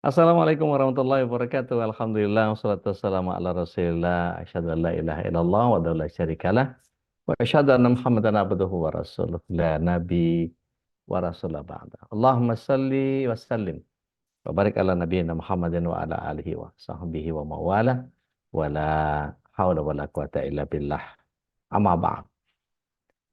Assalamualaikum warahmatullahi wabarakatuh. Alhamdulillah, wassalatu wassalamu ala rasulillah. Asyhadu an la ilaha illallah wa la syarikalah. Wa asyhadu anna Muhammadan abduhu wa rasuluh. La nabi wa rasulah ba'da. Allahumma salli wa sallim. Wa barik ala nabiyyina Muhammadin wa ala alihi wa sahbihi wa mawala. Wa la hawla wa la quwata illa billah. Amma ba'd.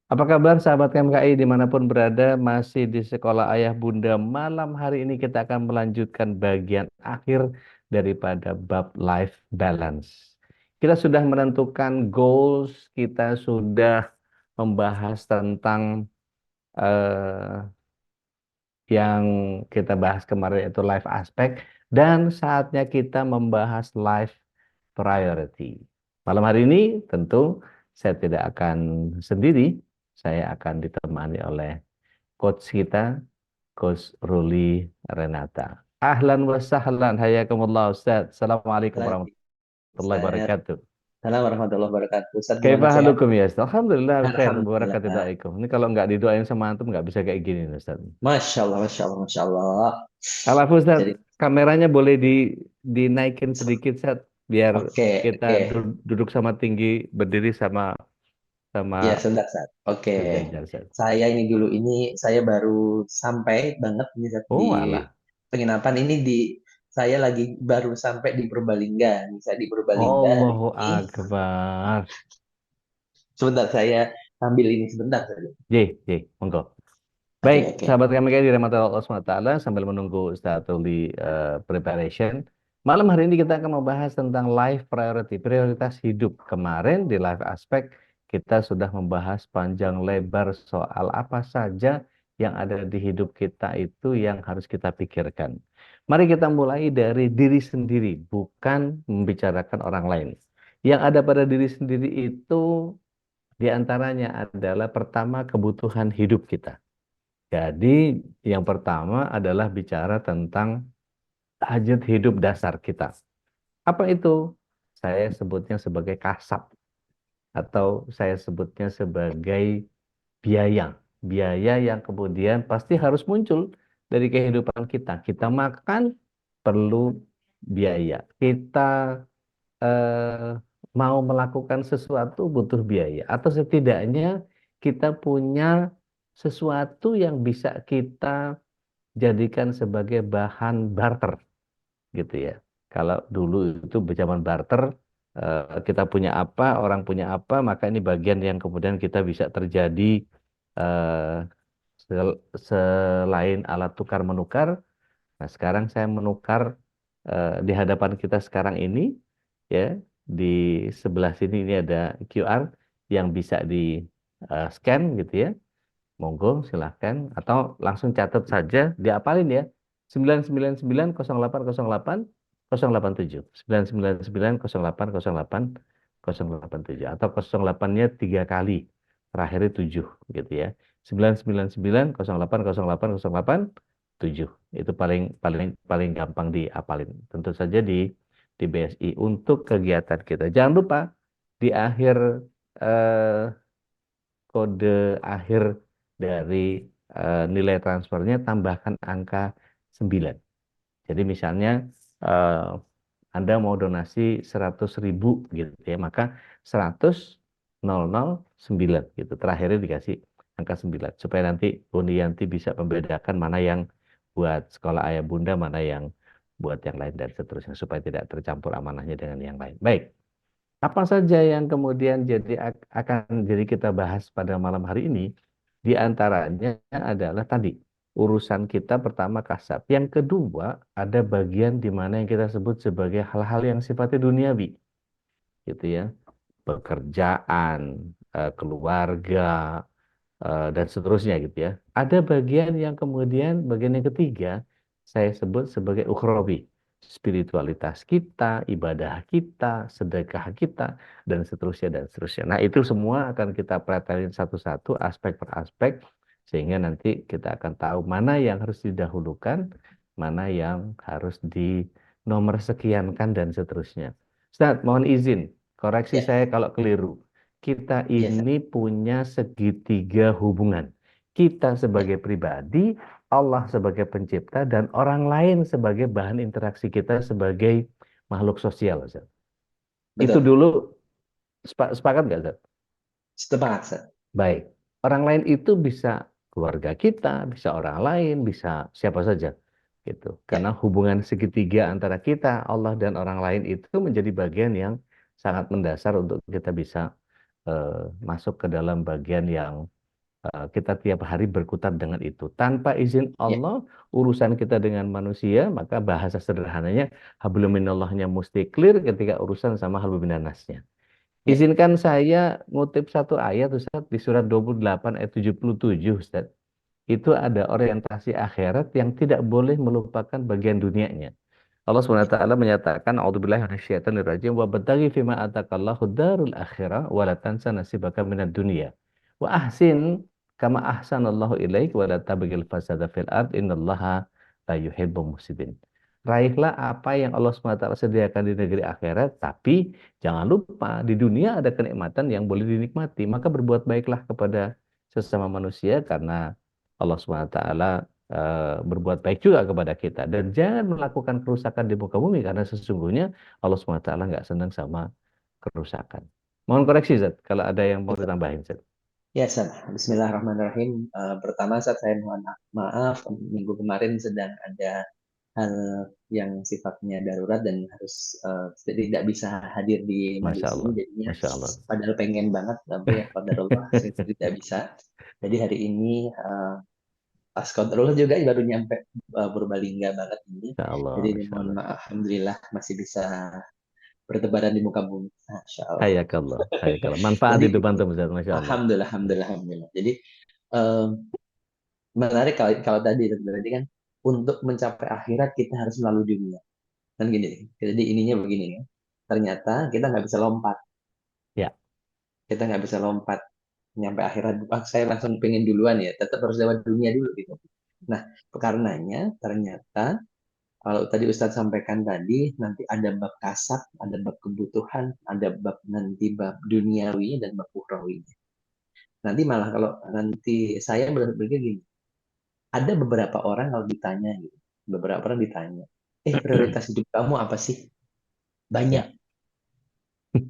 Apa kabar sahabat KMKI dimanapun berada, masih di sekolah ayah bunda. Malam hari ini kita akan melanjutkan bagian akhir daripada bab life balance. Kita sudah menentukan goals, kita sudah membahas tentang eh, yang kita bahas kemarin itu life aspect, dan saatnya kita membahas life priority. Malam hari ini tentu saya tidak akan sendiri, saya akan ditemani oleh coach kita, Coach Ruli Renata. Ahlan wa sahlan, hayakumullah Ustaz. Assalamualaikum Lagi warahmatullahi Ustaz. wabarakatuh. Salam warahmatullahi wabarakatuh. Ustaz gimana Kaifa sehat? halukum ya Ustaz? Alhamdulillah khair, barakati Alhamdulillah. doaikum. Ini kalau nggak didoain sama antum nggak bisa kayak gini Ustaz. Masya Allah, Masya Allah, Masya Allah. Kalau Ustaz, Jadi, kameranya boleh dinaikin sedikit Ustaz, biar oke, kita oke. duduk sama tinggi, berdiri sama sama Ya, sebentar, Ustaz. Oke. sejajar Ustaz. Saya baru sampai banget ini Ustaz, di Oh alah. penginapan ini saya lagi baru sampai di Purbalingga. Saya di Purbalingga hari Allahu ini. Akbar. Sebentar, saya ambil ini sebentar saja. J, monggo. Oke, Baik, oke. sahabat kami di rahmat Allah SWT, sambil menunggu Ustaz Tuli preparation. Malam hari ini kita akan membahas tentang life priority, prioritas hidup. Kemarin di life aspect kita sudah membahas panjang lebar soal apa saja yang ada di hidup kita itu yang harus kita pikirkan. Mari kita mulai dari diri sendiri, bukan membicarakan orang lain. Yang ada pada diri sendiri itu diantaranya adalah pertama kebutuhan hidup kita. Jadi yang pertama adalah bicara tentang hajat hidup dasar kita. Apa itu? Saya sebutnya sebagai kasab atau saya sebutnya sebagai biaya. Biaya yang kemudian pasti harus muncul dari kehidupan kita. Kita makan perlu biaya. Kita eh, mau melakukan sesuatu butuh biaya. Atau setidaknya kita punya sesuatu yang bisa kita jadikan sebagai bahan barter gitu ya. Kalau dulu itu zaman barter, kita punya apa, orang punya apa, maka ini bagian yang kemudian kita bisa terjadi eh, selain alat tukar menukar. Nah, sekarang saya menukar di hadapan kita sekarang ini ya, di sebelah sini ini ada QR yang bisa di scan gitu ya. Monggo silahkan atau langsung catat saja, diapalin ya. 999 0808 087 999 0808 087 atau 08-nya 3 kali. Terakhirnya 7 gitu ya. 999 0808 087. Itu paling paling paling gampang diapalin. Tentu saja di BSI untuk kegiatan kita. Jangan lupa di akhir eh, kode akhir dari nilai transfernya tambahkan angka 9. Jadi misalnya eh, Anda mau donasi 100.000 gitu ya, maka 100.009 gitu. Terakhirnya dikasih angka 9 supaya nanti Bunda Yanti bisa membedakan mana yang buat sekolah ayah bunda, mana yang buat yang lain dan seterusnya supaya tidak tercampur amanahnya dengan yang lain. Baik. Apa saja yang kemudian akan jadi kita bahas pada malam hari ini? Di antaranya adalah tadi urusan kita pertama kasab. Yang kedua ada bagian di mana yang kita sebut sebagai hal-hal yang sifatnya duniawi, gitu ya. Pekerjaan, keluarga, dan seterusnya gitu ya. Ada bagian yang kemudian bagian yang ketiga saya sebut sebagai ukhrawi. Spiritualitas kita, ibadah kita, sedekah kita, dan seterusnya dan seterusnya. Nah, itu semua akan kita perhatiin satu-satu aspek per aspek sehingga nanti kita akan tahu mana yang harus didahulukan, mana yang harus di nomor sekiankan dan seterusnya. Ustaz, mohon izin, koreksi Ya, saya kalau keliru. Kita ya, Ustaz. ini punya segitiga hubungan. Kita Ya, sebagai pribadi, Allah sebagai pencipta, dan orang lain sebagai bahan interaksi kita sebagai makhluk sosial, Ustaz. Itu betul. dulu sepakat nggak, Ustaz? Setepat, Ustaz. Baik. Orang lain itu bisa keluarga kita, bisa orang lain, bisa siapa saja. Gitu. Ya, Karena hubungan segitiga antara kita, Allah dan orang lain itu menjadi bagian yang sangat mendasar untuk kita bisa masuk ke dalam bagian yang kita tiap hari berkutat dengan itu. Tanpa izin ya, Allah, urusan kita dengan manusia, maka bahasa sederhananya, hablum minallahnya mesti clear ketika urusan sama hablum minannasnya. ya, Izinkan saya ngutip satu ayat, Ustaz, di surat 28 ayat 77, Ustaz. Itu ada orientasi akhirat yang tidak boleh melupakan bagian dunianya. Allah SWT menyatakan, A'udzubillahi minasyaitonirrajim, wa bataghi fima atakallahu darul akhirah wa la tansa nasibaka minad dunya. Wa ahsin kama ahsanallahu ilaik wa la tabghil fasada fil ard innallaha la yuhibbul mufsidin. Raihlah apa yang Allah SWT sediakan di negeri akhirat, tapi jangan lupa di dunia ada kenikmatan yang boleh dinikmati. Maka berbuat baiklah kepada sesama manusia karena Allah SWT berbuat baik juga kepada kita, dan jangan melakukan kerusakan di muka bumi karena sesungguhnya Allah SWT nggak senang sama kerusakan. Mohon koreksi, Zat, kalau ada yang mau betul. ditambahin, Zat. Ya, Ustaz. Bismillahirrahmanirrahim. Pertama, Ustaz, saya mohon maaf. Minggu kemarin sedang ada hal yang sifatnya darurat dan harus tidak bisa hadir di Masya majelis ini. Allah, Jadinya, Masya Allah. padahal pengen banget, tapi ya qadarullah tidak bisa. Jadi hari ini pas kontrol juga baru nyampe Purbalingga banget ini. Masya Allah, Jadi Masya mohon Allah. maaf, alhamdulillah masih bisa bertebaran di muka bumi. Masya Allah. Hayakallah, hayakallah. Manfaat Jadi itu antum, Zat. Masya Allah. alhamdulillah, alhamdulillah, alhamdulillah. Jadi em, menarik kalau kalau tadi berarti kan untuk mencapai akhirat kita harus melalui dunia. Kan gini. Jadi ininya begini ya. Ternyata kita nggak bisa lompat. Ya, Kita nggak bisa lompat nyampe akhirat. Ah, saya langsung pengen duluan ya. Tetap harus lewat dunia dulu gitu. Nah, karenanya ternyata kalau tadi Ustadz sampaikan tadi, nanti ada bab kasab, ada bab kebutuhan, ada bab nanti bab duniawi dan bab ukhrawi. Nanti malah kalau nanti saya berpikir gini, ada beberapa orang kalau ditanya gitu, beberapa orang ditanya, prioritas hidup kamu apa sih? Banyak, ya.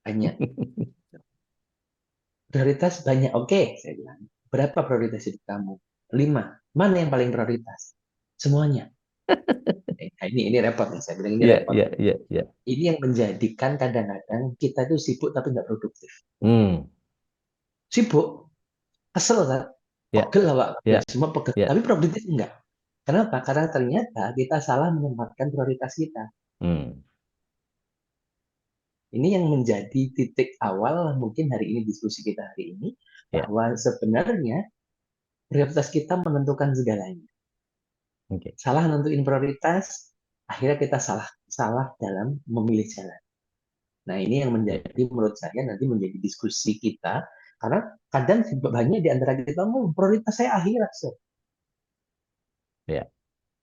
banyak. Prioritas banyak, oke, saya bilang. Berapa prioritas hidup kamu? 5. Mana yang paling prioritas? Semuanya. Nah, ini repot nih, saya bilang ini Ya, repot. ya, ya, ya. Ini yang menjadikan kadang-kadang kita tuh sibuk tapi nggak produktif. Hmm, Sibuk, kesel kan? ya, Pegel lah, Pak. Ya, ya, semua pegel. ya. Tapi produktif enggak. Kenapa? Karena ternyata kita salah menempatkan prioritas kita. Hmm, Ini yang menjadi titik awal mungkin hari ini diskusi kita hari ini, ya. bahwa sebenarnya prioritas kita menentukan segalanya. Oke. Salah nentuin prioritas, akhirnya kita salah salah dalam memilih jalan. Nah, ini yang Ya, menjadi menurut saya nanti menjadi diskusi kita, karena kadang banyak di antara kita mau prioritas saya akhirat, so. ya.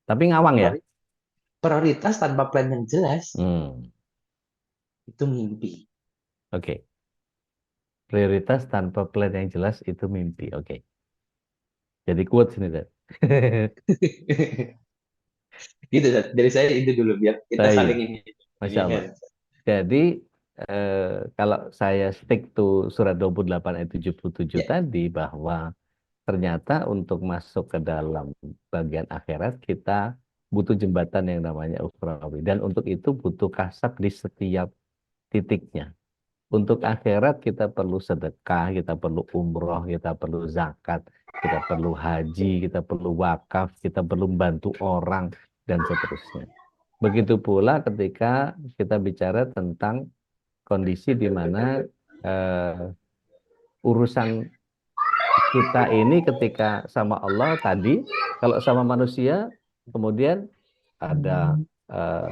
Tapi ngawang ya. Prioritas tanpa plan yang jelas Hmm, itu mimpi. oke. Prioritas tanpa plan yang jelas itu mimpi. Oke. Jadi quotes ini, Zat. Gitu, dari saya itu dulu biar kita saling Baik, ini Masya Allah. kan. Jadi eh, kalau saya stick to surat 28 ayat 77 Ya, tadi, bahwa ternyata untuk masuk ke dalam bagian akhirat kita butuh jembatan yang namanya ukhrawi, dan untuk itu butuh kasab di setiap titiknya. Untuk ya, akhirat kita perlu sedekah, kita perlu umroh, kita perlu zakat, kita perlu haji, kita perlu wakaf, kita perlu bantu orang, dan seterusnya. Begitu pula ketika kita bicara tentang kondisi di mana urusan kita ini ketika sama Allah tadi, kalau sama manusia, kemudian ada eh,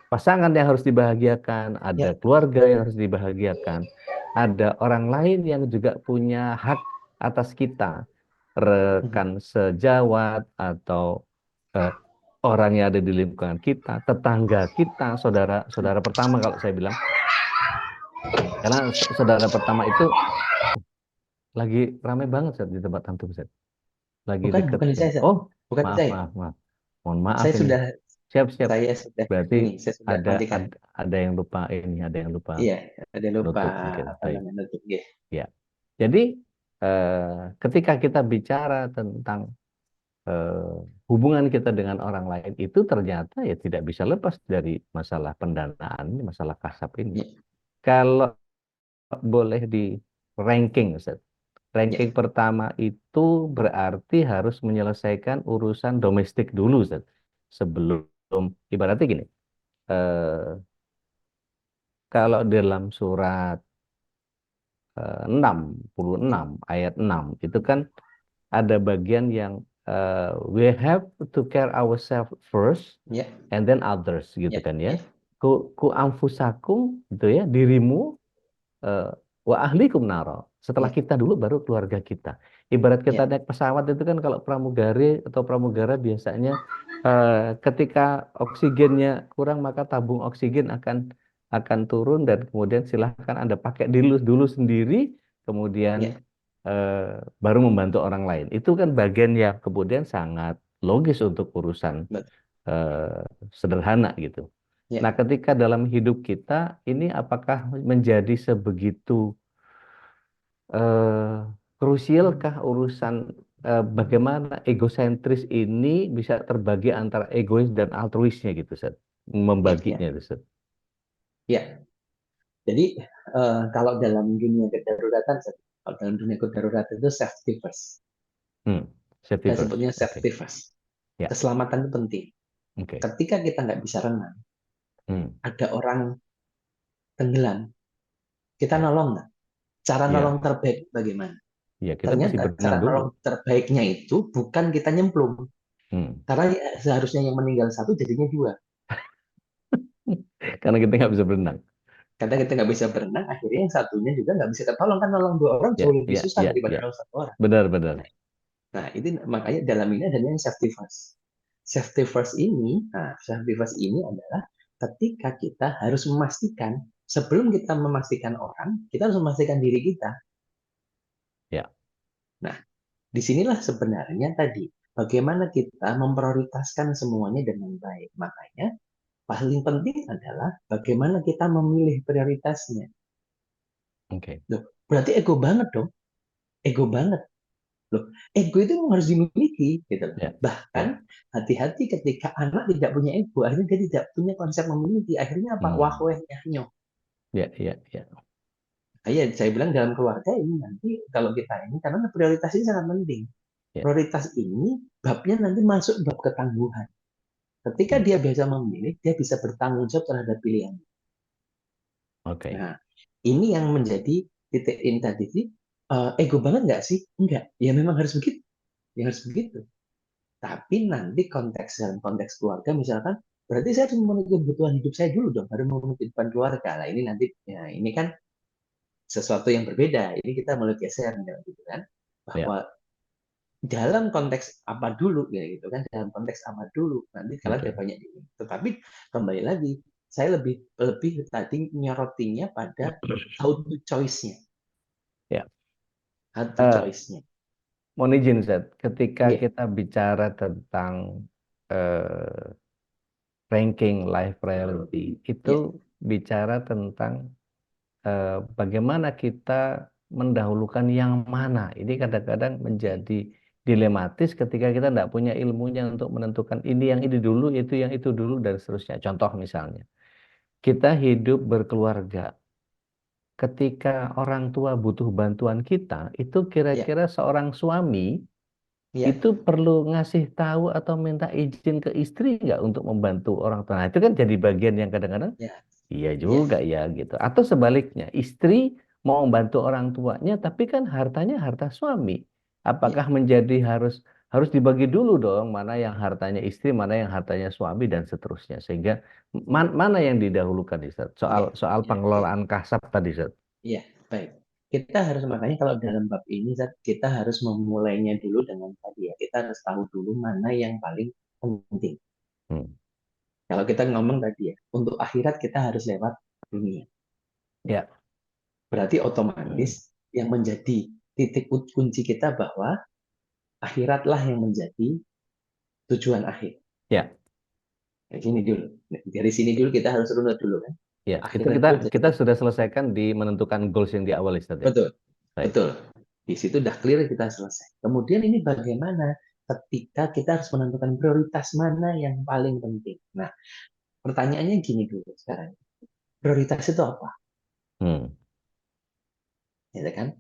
pasangan yang harus dibahagiakan, ada ya. keluarga yang harus dibahagiakan, ada orang lain yang juga punya hak atas kita, rekan sejawat atau eh, orang yang ada di lingkungan kita, tetangga kita, saudara pertama kalau saya bilang, karena saudara pertama itu lagi ramai banget Ustaz, di tempat antum Ustaz. Lagi Bukan, deket bukan di ini. saya, Sat. Oh, Bukan di maaf, saya. maaf, maaf. Mohon maaf Saya ini. sudah Siap, siap. saya sudah Berarti ini, saya sudah ada matikan. ada yang lupa ini, ada yang lupa Iya, ada lupa nutup mungkin. apa Baik. namanya nutup ya. Ya. Jadi ketika kita bicara tentang eh, hubungan kita dengan orang lain itu ternyata ya tidak bisa lepas dari masalah pendanaan ini, masalah kasab ini. Ya, Kalau boleh di ranking, Ustaz. ya, Ranking pertama itu berarti harus menyelesaikan urusan domestik dulu, Ustaz. Sebelum, ibaratnya gini, eh, kalau dalam surat 66 ayat 6 itu kan ada bagian yang we have to care ourselves first ya, and then others gitu ya, kan ya. ya, Ku anfusakum itu ya dirimu eh, wa ahlikum naro. Setelah ya, kita dulu baru keluarga kita. Ibarat kita ya, naik pesawat itu kan kalau pramugari atau pramugara biasanya ketika oksigennya kurang maka tabung oksigen akan turun dan kemudian silahkan Anda pakai dulu dulu sendiri kemudian ya, eh, baru membantu orang lain. Itu kan bagian yang kemudian sangat logis untuk urusan betul. eh, sederhana gitu. Ya, Nah, ketika dalam hidup kita ini apakah menjadi sebegitu eh, krusialkah urusan bagaimana egosentris ini bisa terbagi antara egois dan altruisnya gitu, Seth? ya, ya, Membaginya, itu, Seth. ya. Jadi kalau dalam dunia kedaruratan, kalau dalam dunia kedaruratan itu safety first. Hmm. Safety Saya first. sebutnya Oke. safety first. Ya. Keselamatan itu penting. Oke. Ketika kita nggak bisa renang, Hmm. ada orang tenggelam, kita Ya. nolong nggak? Cara nolong Ya. terbaik bagaimana? Ya, kita pasti Ternyata berenang cara dulu. nolong terbaiknya itu bukan kita nyemplung. Hmm. Karena seharusnya yang meninggal satu jadinya dua. Karena kita nggak bisa berenang. Karena kita nggak bisa berenang, akhirnya yang satunya juga nggak bisa tertolong. Kan nolong dua orang Ya, jauh lebih ya, susah ya, daripada ya. nolong satu orang. Benar-benar. Nah, itu makanya dalam ini ada yang safety first. Safety first ini, nah, safety first ini adalah ketika kita harus memastikan, sebelum kita memastikan orang, kita harus memastikan diri kita. Ya. Nah, disinilah sebenarnya tadi, bagaimana kita memprioritaskan semuanya dengan baik. Makanya, paling penting adalah bagaimana kita memilih prioritasnya. Oke. Loh, berarti ego banget dong. Ego banget. Loh, ego itu memang harus dimiliki. Gitu. Ya. Bahkan, Ya. hati-hati ketika anak tidak punya ego, akhirnya dia tidak punya konsep memiliki. Akhirnya apa? Hmm. Wahweh, nyahnyoh. Ya, ya, ya. Iya, saya bilang dalam keluarga ini nanti kalau kita ini, karena prioritas ini sangat penting. Ya. Prioritas ini babnya nanti masuk bab ketangguhan. Ketika Hmm. dia biasa memilih, dia bisa bertanggung jawab terhadap pilihan. Oke. Nah, ini yang menjadi titik ini tadi sih. Ego banget nggak sih? Enggak. Ya memang harus begitu. Ya harus begitu. Tapi nanti konteks dalam konteks keluarga misalkan, berarti saya harus memenuhi kebutuhan hidup saya dulu dong, baru memenuhi kehidupan keluarga. Lah ini nanti, ya ini kan sesuatu yang berbeda. Ini kita mulai geser gitu kan, Ya. bahwa dalam konteks apa dulu ya gitu kan, dalam konteks apa dulu nanti kalau ada Oke. banyak ini. Tetapi kembali lagi, saya lebih lebih tadi nyorotinya pada how to choice-nya, Ya. how to Eh, choice-nya. Mohon izin, Zat. Ketika Iya, kita bicara tentang eh, ranking life priority, itu iya, bicara tentang bagaimana kita mendahulukan yang mana. Ini kadang-kadang iya, menjadi dilematis ketika kita tidak punya ilmunya untuk menentukan ini yang ini dulu, itu yang itu dulu, dan seterusnya. Contoh misalnya, kita hidup berkeluarga. Ketika orang tua butuh bantuan kita, itu iya, kira-kira seorang suami iya, itu perlu ngasih tahu atau minta izin ke istri nggak untuk membantu orang tua. Nah, itu kan jadi bagian yang kadang-kadang iya, iya iya, juga ya gitu. Atau sebaliknya, istri mau membantu orang tuanya, tapi kan hartanya harta suami. iya, Apakah menjadi harus harus dibagi dulu dong mana yang hartanya istri, mana yang hartanya suami dan seterusnya. Sehingga mana yang didahulukan, Ustaz? Soal iya, soal iya, iya. pengelolaan kasab tadi, Ustaz. Iya, baik. Kita harus makanya kalau dalam bab ini Zat, kita harus memulainya dulu dengan tadi ya. Kita harus tahu dulu mana yang paling penting. Hmm. Kalau kita ngomong tadi ya, untuk akhirat kita harus lewat dunia. Ya. Berarti Hmm. otomatis yang menjadi titik kunci kita bahwa akhiratlah yang menjadi tujuan akhir. Ya, Dari sini dulu. Dari sini dulu kita harus runut dulu kan. ya. Itu Akhirat kita itu jadi kita sudah selesaikan di menentukan goals yang di awal Ustaz ya. betul, Baik. betul. Di situ udah clear kita selesai. Kemudian ini bagaimana ketika kita harus menentukan prioritas mana yang paling penting. Nah, pertanyaannya gini dulu sekarang. Prioritas itu apa? Hmm. Ya kan?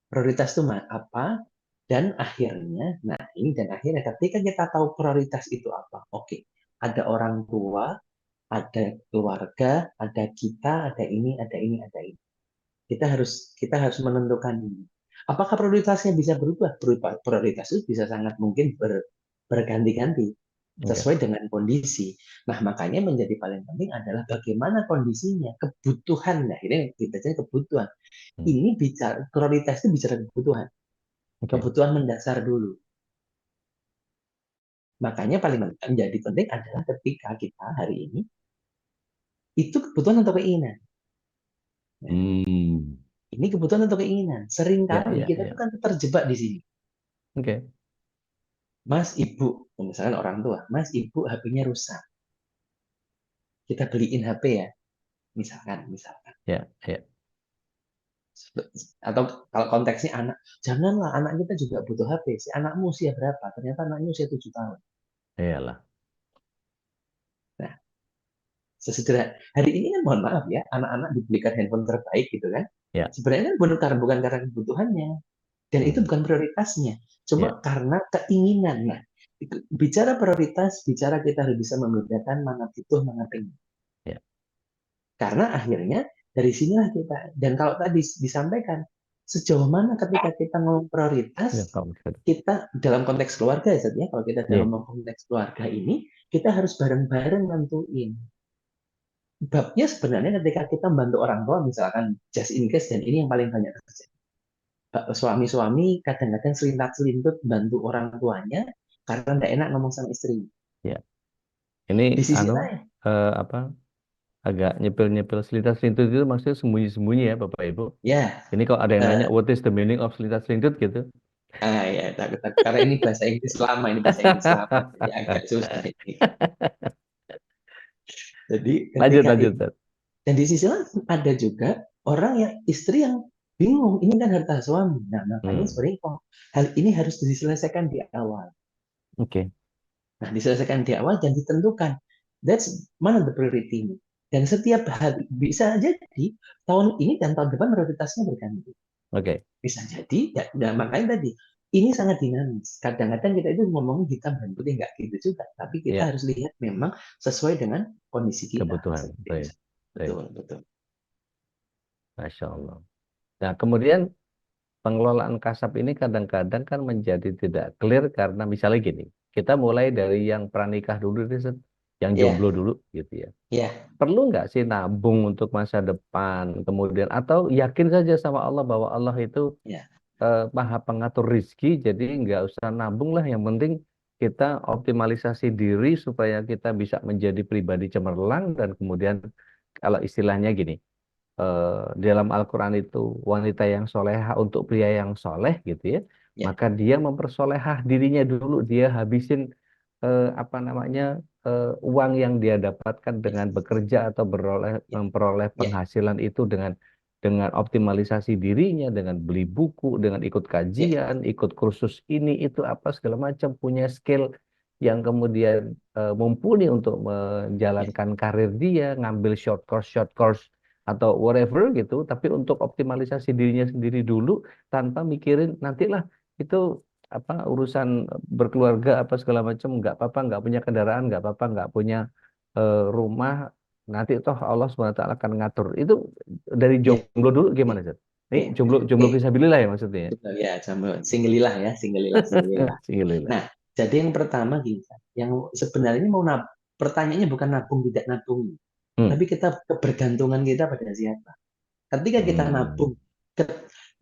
Prioritas itu apa? Dan akhirnya, nah ini dan akhirnya ketika kita tahu prioritas itu apa, oke, ada orang tua, ada keluarga, ada kita, ada ini, ada ini, ada ini. Kita harus menentukan ini. Apakah prioritasnya bisa berubah? Prioritas itu bisa sangat mungkin berganti-ganti Oke. sesuai dengan kondisi. Nah, makanya menjadi paling penting adalah bagaimana kondisinya, kebutuhan. Nah, ini kita jadi kebutuhan. Hmm. Ini bicara prioritas itu bicara kebutuhan. Oke. Kebutuhan mendasar dulu. Makanya paling menjadi penting adalah ketika kita hari ini itu kebutuhan atau keinginan. Nah, Hmm. ini kebutuhan atau keinginan. Ya, Seringkali ya, kita tuh ya. kan terjebak di sini. Oke. Mas, ibu, misalkan orang tua, mas, ibu HP-nya rusak. Kita beliin HP ya, misalkan. Ya, ya. Atau kalau konteksnya anak, janganlah anak kita juga butuh HP. Si anakmu usia berapa? Ternyata anaknya usia 7 tahun. Iyalah. Nah, sesederhana hari ini kan mohon maaf ya, anak-anak dibelikan handphone terbaik gitu kan. Ya. Sebenarnya kan bukan karena kebutuhannya, dan itu Hmm. bukan prioritasnya, cuma Ya, karena keinginan. Nah, bicara prioritas, bicara kita harus bisa membedakan mana butuh, mana pengen. ya. Karena akhirnya dari sinilah kita, dan kalau tadi disampaikan, sejauh mana ketika kita ngomong prioritas, Ya, kamu. kita dalam konteks keluarga ya, ya kalau kita dalam Iya. konteks keluarga ini, kita harus bareng-bareng nentuin. Babnya sebenarnya ketika kita membantu orang tua, misalkan just in case, dan ini yang paling banyak terjadi. Suami-suami kadang-kadang selintat-selintut bantu orang tuanya karena tidak enak ngomong sama istri. Ya. Ini Di sisi anu lain, apa agak nyepil-nyepil selintut-selintut itu maksudnya sembunyi-sembunyi ya Bapak Ibu. ya, Ini kalau ada yang nanya eh, what is the meaning of selintut-selintut gitu. ya karena ini bahasa Inggris lama, ini bahasa Inggris lama, jadi agak susah ini. Jadi Lanjut, ketika lanjut, itu, Ustaz. dan di sisi lain ada juga orang yang istri yang bingung, ini kan harta suami. Nah, makanya Hmm. sebenarnya hal ini harus diselesaikan di awal. Oke. Nah, diselesaikan di awal dan ditentukan. That's mana the priority ini. Dan setiap hari bisa jadi tahun ini dan tahun depan prioritasnya berganti. Oke. Bisa jadi, ya, nah, makanya tadi ini sangat dinamis. Kadang-kadang kita itu ngomongin hitam dan putih nggak gitu juga, tapi kita Ya, harus lihat memang sesuai dengan kondisi kita. kebutuhan. Seperti itu. Baik. Baik. Betul, betul. Masya Allah. Nah, kemudian pengelolaan kasab ini kadang-kadang kan menjadi tidak clear karena misalnya gini, kita mulai dari yang pranikah dulu, deh, Ustaz. Yang Ya, jomblo dulu gitu ya. ya, Perlu nggak sih nabung untuk masa depan, kemudian atau yakin saja sama Allah bahwa Allah itu ya, maha pengatur rizki, jadi nggak usah nabung lah. Yang penting kita optimalisasi diri supaya kita bisa menjadi pribadi cemerlang dan kemudian kalau istilahnya gini, di dalam Al-Quran itu wanita yang solehah untuk pria yang soleh gitu ya, ya, maka dia mempersolehah dirinya dulu, dia habisin apa namanya uang yang dia dapatkan ya, dengan bekerja atau ya, memperoleh ya, penghasilan itu dengan optimalisasi dirinya, dengan beli buku, dengan ikut ya, kajian, ikut kursus ini itu apa segala macam, punya skill yang kemudian mumpuni untuk ya, menjalankan karir dia, ngambil short course atau whatever gitu, tapi untuk optimalisasi dirinya sendiri dulu tanpa mikirin nantilah itu apa urusan berkeluarga apa segala macam nggak apa-apa, nggak punya kendaraan nggak apa-apa, nggak punya rumah, nanti toh Allah SWT akan ngatur itu. Dari ya, jomblo dulu ya. gimana Zat? Ini Oke, jomblo oke. jomblo fisabilillah ya maksudnya ya. Betul ya, sama singgelilah ya, singgelilah, singgelilah. Singgilillah. Nah, jadi yang pertama kita, yang sebenarnya pertanyaannya bukan nabung tidak nabung, Hmm. tapi kita kebergantungan kita pada siapa. Ketika kita Hmm. nabung,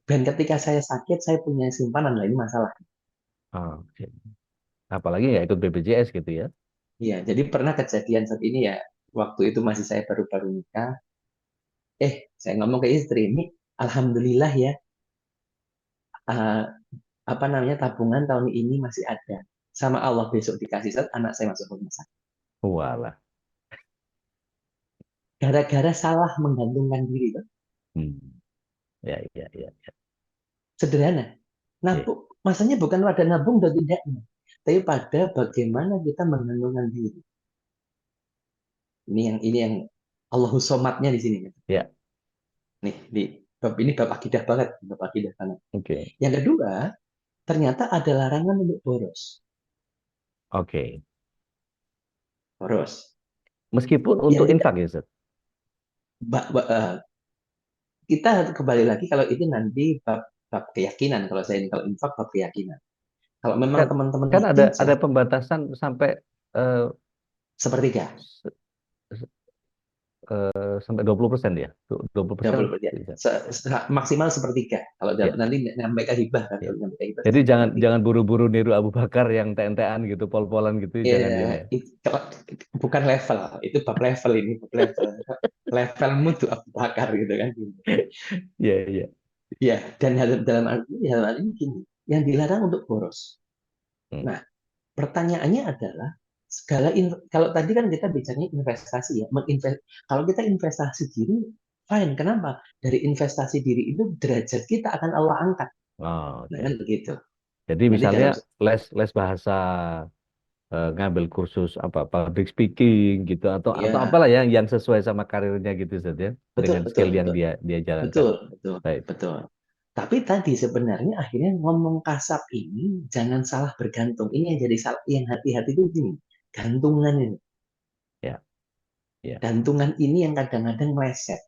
dan ketika saya sakit, saya punya simpanan, lah ini masalah. Oke. Apalagi nggak ikut BPJS gitu ya. Iya, jadi pernah kejadian saat ini ya, waktu itu masih saya baru-baru nikah, saya ngomong ke istri ini, alhamdulillah ya, eh, apa namanya, tabungan tahun ini masih ada. Sama Allah besok dikasih saat anak saya masuk rumah sakit. Walah. Gara-gara salah menggantungkan diri, kan? Hmm. Ya, ya, ya, Sederhana. ya. Nabung, masanya bukan pada nabung dan tidaknya, tapi pada bagaimana kita menggantungkan diri. Ini yang Allahu somatnya di sini. Ya, Nih, di bab ini bab akidah banget, bab akidah banget. oke. Yang kedua, ternyata ada larangan untuk boros. Oke. Boros. Meskipun untuk Yang tidak, infak ya, Ustaz? kita kembali lagi kalau itu nanti bab, bab keyakinan. Kalau saya ini kalau infak bab keyakinan. Kalau memang Kan, teman-teman kan ada istijah, pembatasan sampai eh, sepertiga. se- sampai 20% ya. 20% 20%. bisa. Maksimal sepertiga. Kalau Ya, nanti nyampe ke hibah kan, ya. kalau nyampe ke hibah Jadi jangan sepertiga. jangan buru-buru niru Abu Bakar yang TNT-an gitu, pol-polan gitu, jangan Ya, gitu ya. bukan level, itu bab level ini, bab level. Levelmu tuh Abu Bakar gitu kan. Iya, iya. Ya, dan dalam hal ini gini, yang dilarang untuk boros. Hmm. Nah, pertanyaannya adalah kalau tadi kan kita bicaranya investasi ya, kalau kita investasi diri, fine. Kenapa? Dari investasi diri itu derajat kita akan Allah angkat. Oh, Nah, oke. kan begitu. Jadi Nanti misalnya dalam les les bahasa, ngambil kursus apa public speaking gitu atau ya, apalah yang sesuai sama karirnya gitu saja betul dengan betul skill yang betul dia dia jalankan. betul betul Baik. betul. Tapi tadi sebenarnya akhirnya ngomong kasap ini jangan salah bergantung. Ini yang jadi salah, yang hati-hati itu gini, gantungan ini. Ya, ya. Gantungan ini yang kadang-kadang meleset.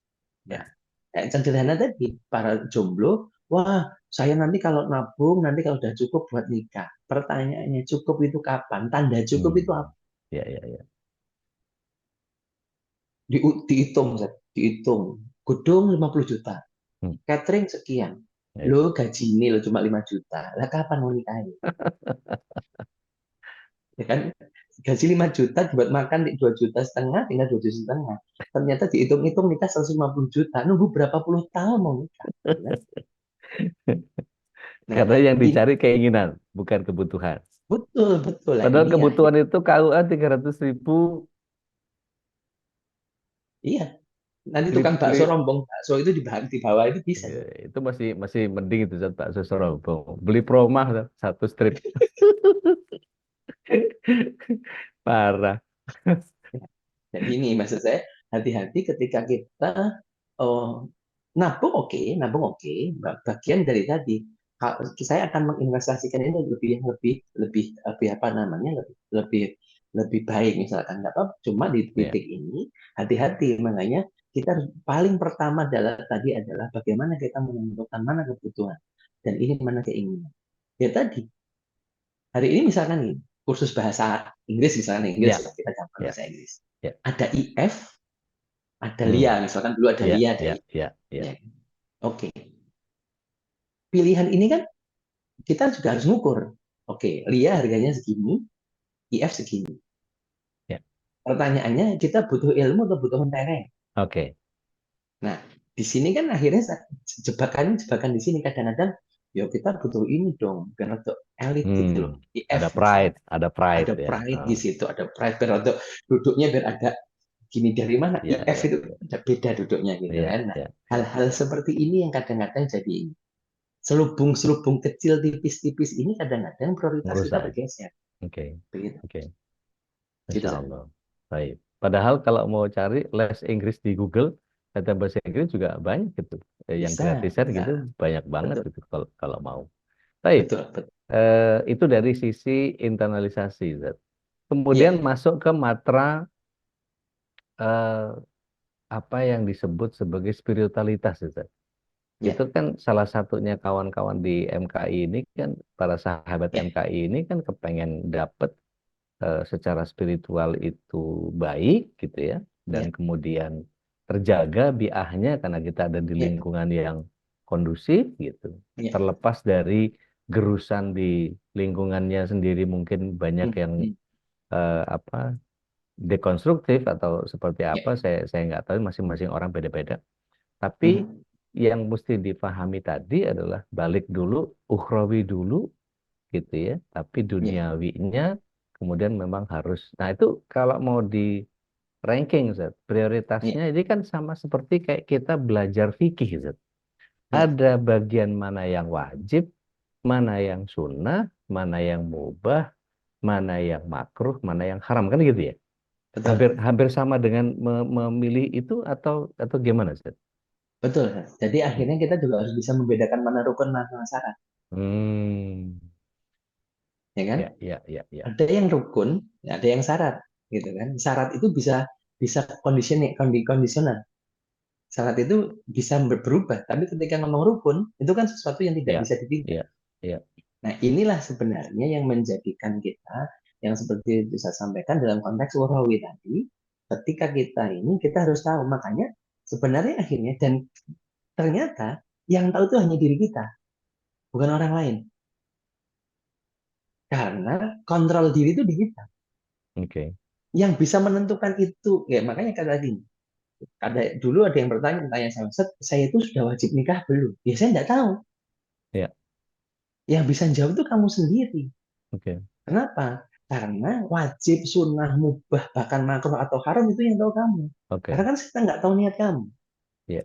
Nah, Ya. kayak sederhana tadi, para jomblo, wah, saya nanti kalau nabung, nanti kalau udah cukup buat nikah. Pertanyaannya, cukup itu kapan? Tanda cukup itu Hmm. apa? Ya, ya, ya. Dihitung, Zat. Dihitung. Gedung 50 juta, Hmm. catering sekian. Ya. Lo gaji ini lo cuma 5 juta. Lah kapan mau nikah? Ya kan? Gaji 5 juta buat makan di 2,5 juta, tinggal 2,5 juta. Ternyata dihitung-hitung nikah 150 juta. Nunggu berapa puluh tahun mau nikah. Ya kan? Nah, Karena yang ini dicari keinginan, bukan kebutuhan. betul betul lah Padahal ini kebutuhan akhirnya. itu KUA 300.000 Iya, nanti tukang lit, bakso lit, rombong bakso itu di bawah itu bisa. ya, itu masih masih mending itu Zat, Pak Sosorobo. Beli promah Zat, satu strip. Parah. Nah, ini maksud saya, hati-hati ketika kita oh, nabung oke, nabung oke, bagian dari tadi. Saya akan menginvestasikan ini lebih lebih lebih lebih apa namanya, lebih lebih lebih baik misalkan, nggak apa, cuma di Ya. titik ini hati-hati. Makanya kita paling pertama adalah bagaimana kita menentukan mana kebutuhan dan ini mana keinginan. Ya tadi, hari ini misalkan nih, kursus bahasa Inggris, misalkan Inggris, Ya, kita gampang ya, bahasa Inggris. ya. Ada IF, ada Hmm. LIA, misalkan dulu ada Ya, LIA, ada ya, IF. ya, ya, Ya. Oke, pilihan ini kan kita juga harus ngukur. Oke, LIA harganya segini, IF segini. ya. Pertanyaannya, kita butuh ilmu atau butuh mentereng? Oke. Nah, di sini kan akhirnya jebakan di sini kadang-kadang, ya kita butuh ini dong, biar untuk elit gitu loh. Hmm. IF misalnya. Ada pride Ada ya. pride Oh, di situ, ada pride biar untuk duduknya biar ada gini, dari mana ya, IF ya, itu ya, ada beda duduknya gitu ya, kan. Nah, ya, ya, hal-hal ya. seperti ini yang kadang-kadang jadi selubung-selubung kecil tipis-tipis ini kadang-kadang prioritas kita Merusak. bergeser. Oke, Begitu. oke. Gitu, Masya Zak. Allah. Baik. Padahal kalau mau cari les Inggris di Google, kata bahasa Inggris juga banyak gitu. Yang Bisa, gratisan bisa. gitu banyak banget Betul, gitu kalau mau. Baik. betul, betul. Itu dari sisi internalisasi, Zat. Iya, Kemudian masuk ke matra, eh, apa yang disebut sebagai spiritualitas, Zat. iya, Itu kan salah satunya kawan-kawan di MKI ini kan, para sahabat iya, MKI ini kan kepengen dapet, secara spiritual itu baik gitu ya, dan iya, kemudian terjaga biahnya karena kita ada di iya, lingkungan yang kondusif gitu, iya. terlepas dari gerusan di lingkungannya sendiri mungkin banyak Hmm, yang, hmm, apa, dekonstruktif atau seperti iya, apa, saya nggak tahu, masing-masing orang beda-beda, tapi hmm. yang mesti dipahami tadi adalah balik dulu, ukhrawi dulu gitu ya. Tapi Ya, duniawinya kemudian memang harus. Nah itu kalau mau di ranking, Zat, ya, prioritasnya ini kan sama seperti kayak kita belajar fikih, Zat. ya, Ada bagian mana yang wajib, mana yang sunnah, mana yang mubah, mana yang makruh, mana yang haram kan gitu ya. Hampir betul. hampir sama dengan memilih itu atau gimana, Zat? Betul. Jadi Hmm. akhirnya kita juga harus bisa membedakan mana rukun, mana syarat, Hmm. ya kan? Ya, ya, ya, ya. Ada yang rukun, ya ada yang syarat, gitu kan? Syarat itu bisa bisa kondisional. Syarat itu bisa berubah, tapi ketika ngomong rukun, itu kan sesuatu yang tidak Ya, bisa ditinggal. ya, ya. Nah, inilah sebenarnya yang menjadikan kita, yang seperti bisa sampaikan dalam konteks urawi tadi, ketika kita ini, kita harus tahu. Makanya sebenarnya akhirnya, dan ternyata yang tahu itu hanya diri kita, bukan orang lain. Karena kontrol diri itu di kita. Oke. Yang bisa menentukan itu, ya makanya kata tadi, dulu ada yang bertanya sama saya itu sudah wajib nikah belum? Ya saya nggak tahu. Ya, Yang bisa jawab itu kamu sendiri. oke. Kenapa? Karena wajib, sunnah, mubah, bahkan makruh atau haram itu yang tahu kamu. Karena Oke. kan kita nggak tahu niat kamu. Ya.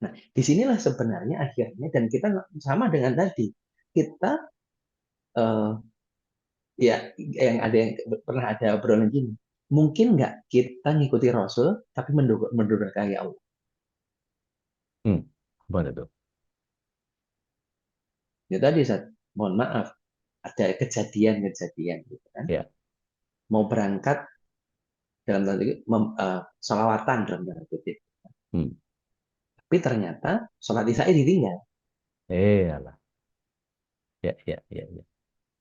Nah, disinilah sebenarnya akhirnya, dan kita sama dengan tadi, kita eh, ya yang ada yang pernah ada obrolan gini, mungkin nggak kita ngikuti Rasul tapi mendurhakai Allah. Hmm. Gimana tuh? Ya tadi saat mohon maaf ada kejadian-kejadian gitu kan, Ya. mau berangkat dalam tanda kutip, sholawatan dalam tanda kutip, Hmm. tapi ternyata sholat isya ditinggal. Alah. Ya, ya, ya, ya.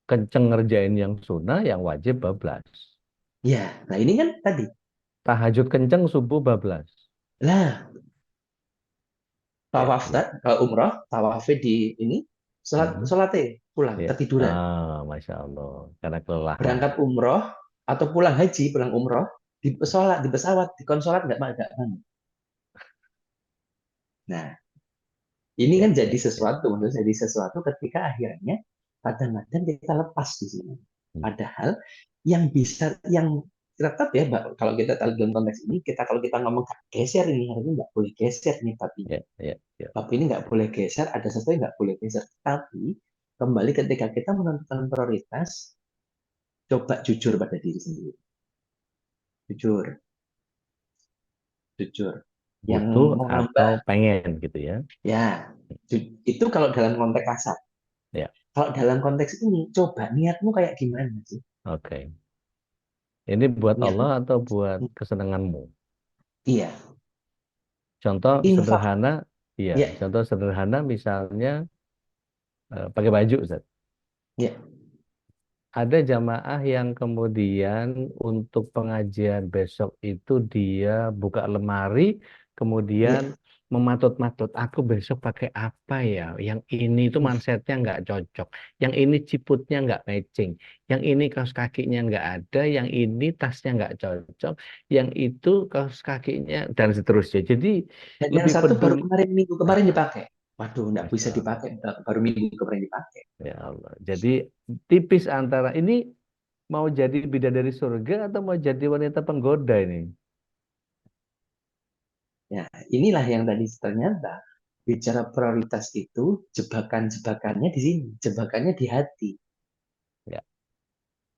Kenceng ngerjain yang sunnah, yang wajib bablas. Ya, nah ini kan tadi. Tahajud kenceng, subuh bablas. Lah, Ya, tawaf ya. umroh, tawafnya di ini, Hmm. sholatnya pulang, Ya. ketiduran. Ah, Masya Allah. Karena kelelahan. Berangkat umroh, atau pulang haji, pulang umroh, di pesawat, di konsulat nggak bangun. Nah, ini Ya, kan ya, jadi ya. sesuatu, menurut saya jadi sesuatu ketika akhirnya kadang-kadang kita lepas di sini. Hmm. Padahal yang bisa, yang tetap ya, Mbak, kalau kita tahu dalam konteks ini, kalau kita ngomong geser ini, harusnya nggak boleh geser nih, tapi Ya, ya, ya. bab ini nggak boleh geser, ada sesuatu yang nggak boleh geser. Tapi kembali ketika kita menentukan prioritas, coba jujur pada diri sendiri. Jujur, jujur. Yang Butuh mau atau nambah, pengen gitu ya. ya itu kalau dalam konteks kasar. Ya, Kalau dalam konteks ini, coba niatmu kayak gimana sih? oke. Ini buat Niatmu, Allah atau buat kesenanganmu? iya, Contoh infak, sederhana, iya. ya, Contoh sederhana misalnya pakai baju, Ustaz. ya, Ada jamaah yang kemudian untuk pengajian besok itu dia buka lemari, kemudian ya. mematut-matut, aku besok pakai apa ya? Yang ini tuh mansetnya nggak cocok, yang ini ciputnya nggak matching, yang ini kaos kakinya nggak ada, yang ini tasnya nggak cocok, yang itu kaos kakinya dan seterusnya. Jadi Dan yang lebih satu baru peduli. kemarin minggu kemarin Nah, dipakai. Waduh, nggak Masya bisa Allah. dipakai, baru minggu kemarin dipakai. Ya Allah. Jadi tipis antara ini mau jadi bidadari surga atau mau jadi wanita penggoda ini? Ya, inilah yang tadi ternyata bicara prioritas itu jebakannya di sini, jebakannya di hati. Ya, ya,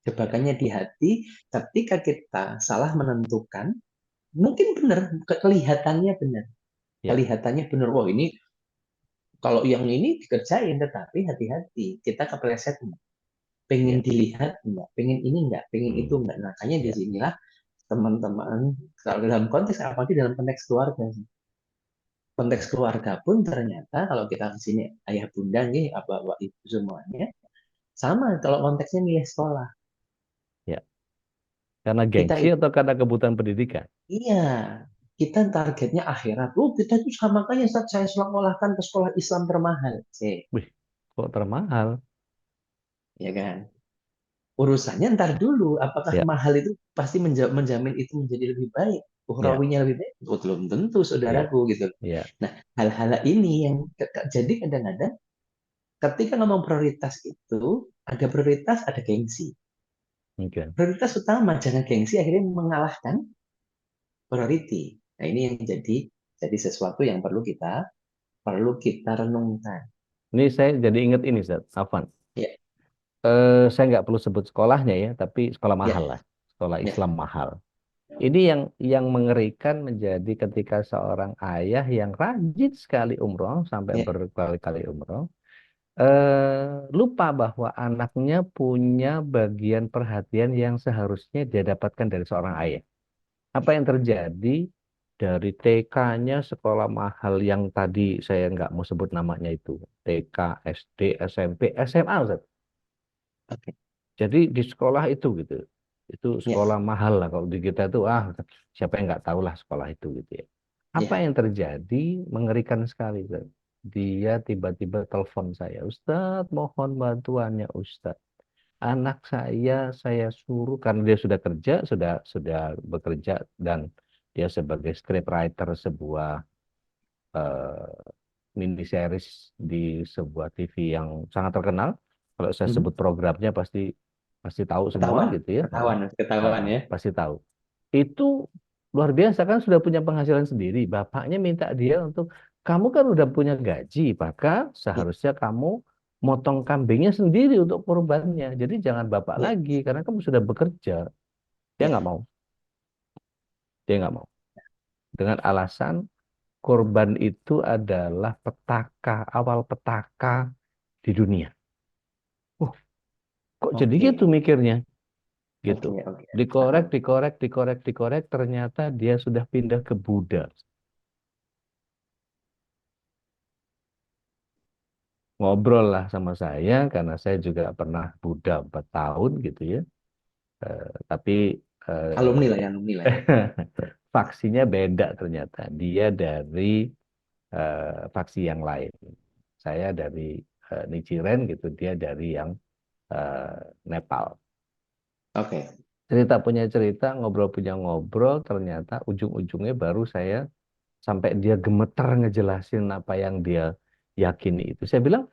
Jebakannya di hati ketika kita salah menentukan, mungkin benar, kelihatannya benar. ya, Kelihatannya benar, wah ini kalau yang ini dikerjain, tetapi hati-hati, kita kepleset nggak? Pengen ya. dilihat nggak? Pengen ini nggak? Pengen itu Hmm, nggak? Nah, makanya di ya, sinilah teman-teman, kalau dalam konteks, apalagi dalam konteks keluarga, konteks ya, keluarga pun ternyata kalau kita di sini ayah bunda nih, apa ibu semuanya sama kalau konteksnya milih sekolah. ya. Karena Kita gengsi itu atau karena kebutuhan pendidikan? iya, kita targetnya akhirat. Oh, kita itu sama, makanya saat saya sekolahkan ke sekolah Islam termahal. Wih, kok termahal? Ya kan? Urusannya ntar dulu, apakah Ya, mahal itu pasti menjamin itu menjadi lebih baik? Ya, ukhrawinya lebih baik, oh, belum tentu ya, saudaraku gitu. ya. Nah, hal-hal ini yang jadi kadang-kadang ketika ngomong prioritas itu ada prioritas, ada gengsi. Oke. Prioritas utama, jangan gengsi akhirnya mengalahkan priority. Nah, ini yang jadi sesuatu yang perlu kita renungkan. Ini saya jadi ingat ini, Zat. Afwan. Ya, Saya nggak perlu sebut sekolahnya ya, tapi sekolah ya, mahal lah, sekolah ya, Islam mahal. Ini yang mengerikan menjadi ketika seorang ayah yang rajin sekali umroh sampai ya, berkali-kali umroh, lupa bahwa anaknya punya bagian perhatian yang seharusnya dia dapatkan dari seorang ayah. Apa yang terjadi dari TK-nya sekolah mahal yang tadi saya nggak mau sebut namanya itu, TK, SD, SMP, SMA, Ustaz. oke, Jadi di sekolah itu ya, sekolah mahal lah kalau di kita itu siapa yang nggak tahu lah sekolah itu gitu ya. Apa ya, yang terjadi mengerikan sekali, Ustaz. Dia tiba-tiba telepon saya, Ustadz mohon bantuannya Ustadz. Anak saya suruh karena dia sudah kerja, sudah bekerja dan dia sebagai scriptwriter sebuah eh, mini series di sebuah TV yang sangat terkenal. Kalau saya mhm. sebut programnya pasti pasti tahu semua Ketahuan, gitu ya. ketahuan, ketahuan ya, Pasti tahu. Itu luar biasa kan sudah punya penghasilan sendiri. Bapaknya minta dia untuk kamu kan udah punya gaji, maka ya, seharusnya kamu motong kambingnya sendiri untuk kurbannya. Jadi jangan bapak ya, lagi karena kamu sudah bekerja. Dia ya, nggak mau. Dia nggak mau. Dengan alasan kurban itu adalah petaka, awal petaka di dunia. Oh, kok jadi gitu oke, mikirnya? Gitu. oke, oke, Dikorek, paham. dikorek, dikorek, dikorek, ternyata dia sudah pindah ke Buddha. Ngobrol lah sama saya, karena saya juga pernah Buddha 4 tahun gitu ya. Tapi Alumni lah ya, alumni lah ya. faksinya beda ternyata. Dia dari faksi yang lain. Saya dari Nichiren gitu, dia dari yang eh, Nepal. Oke, Cerita punya cerita, ngobrol punya ngobrol, ternyata ujung-ujungnya baru saya sampai dia gemeter ngejelasin apa yang dia yakini itu. Saya bilang,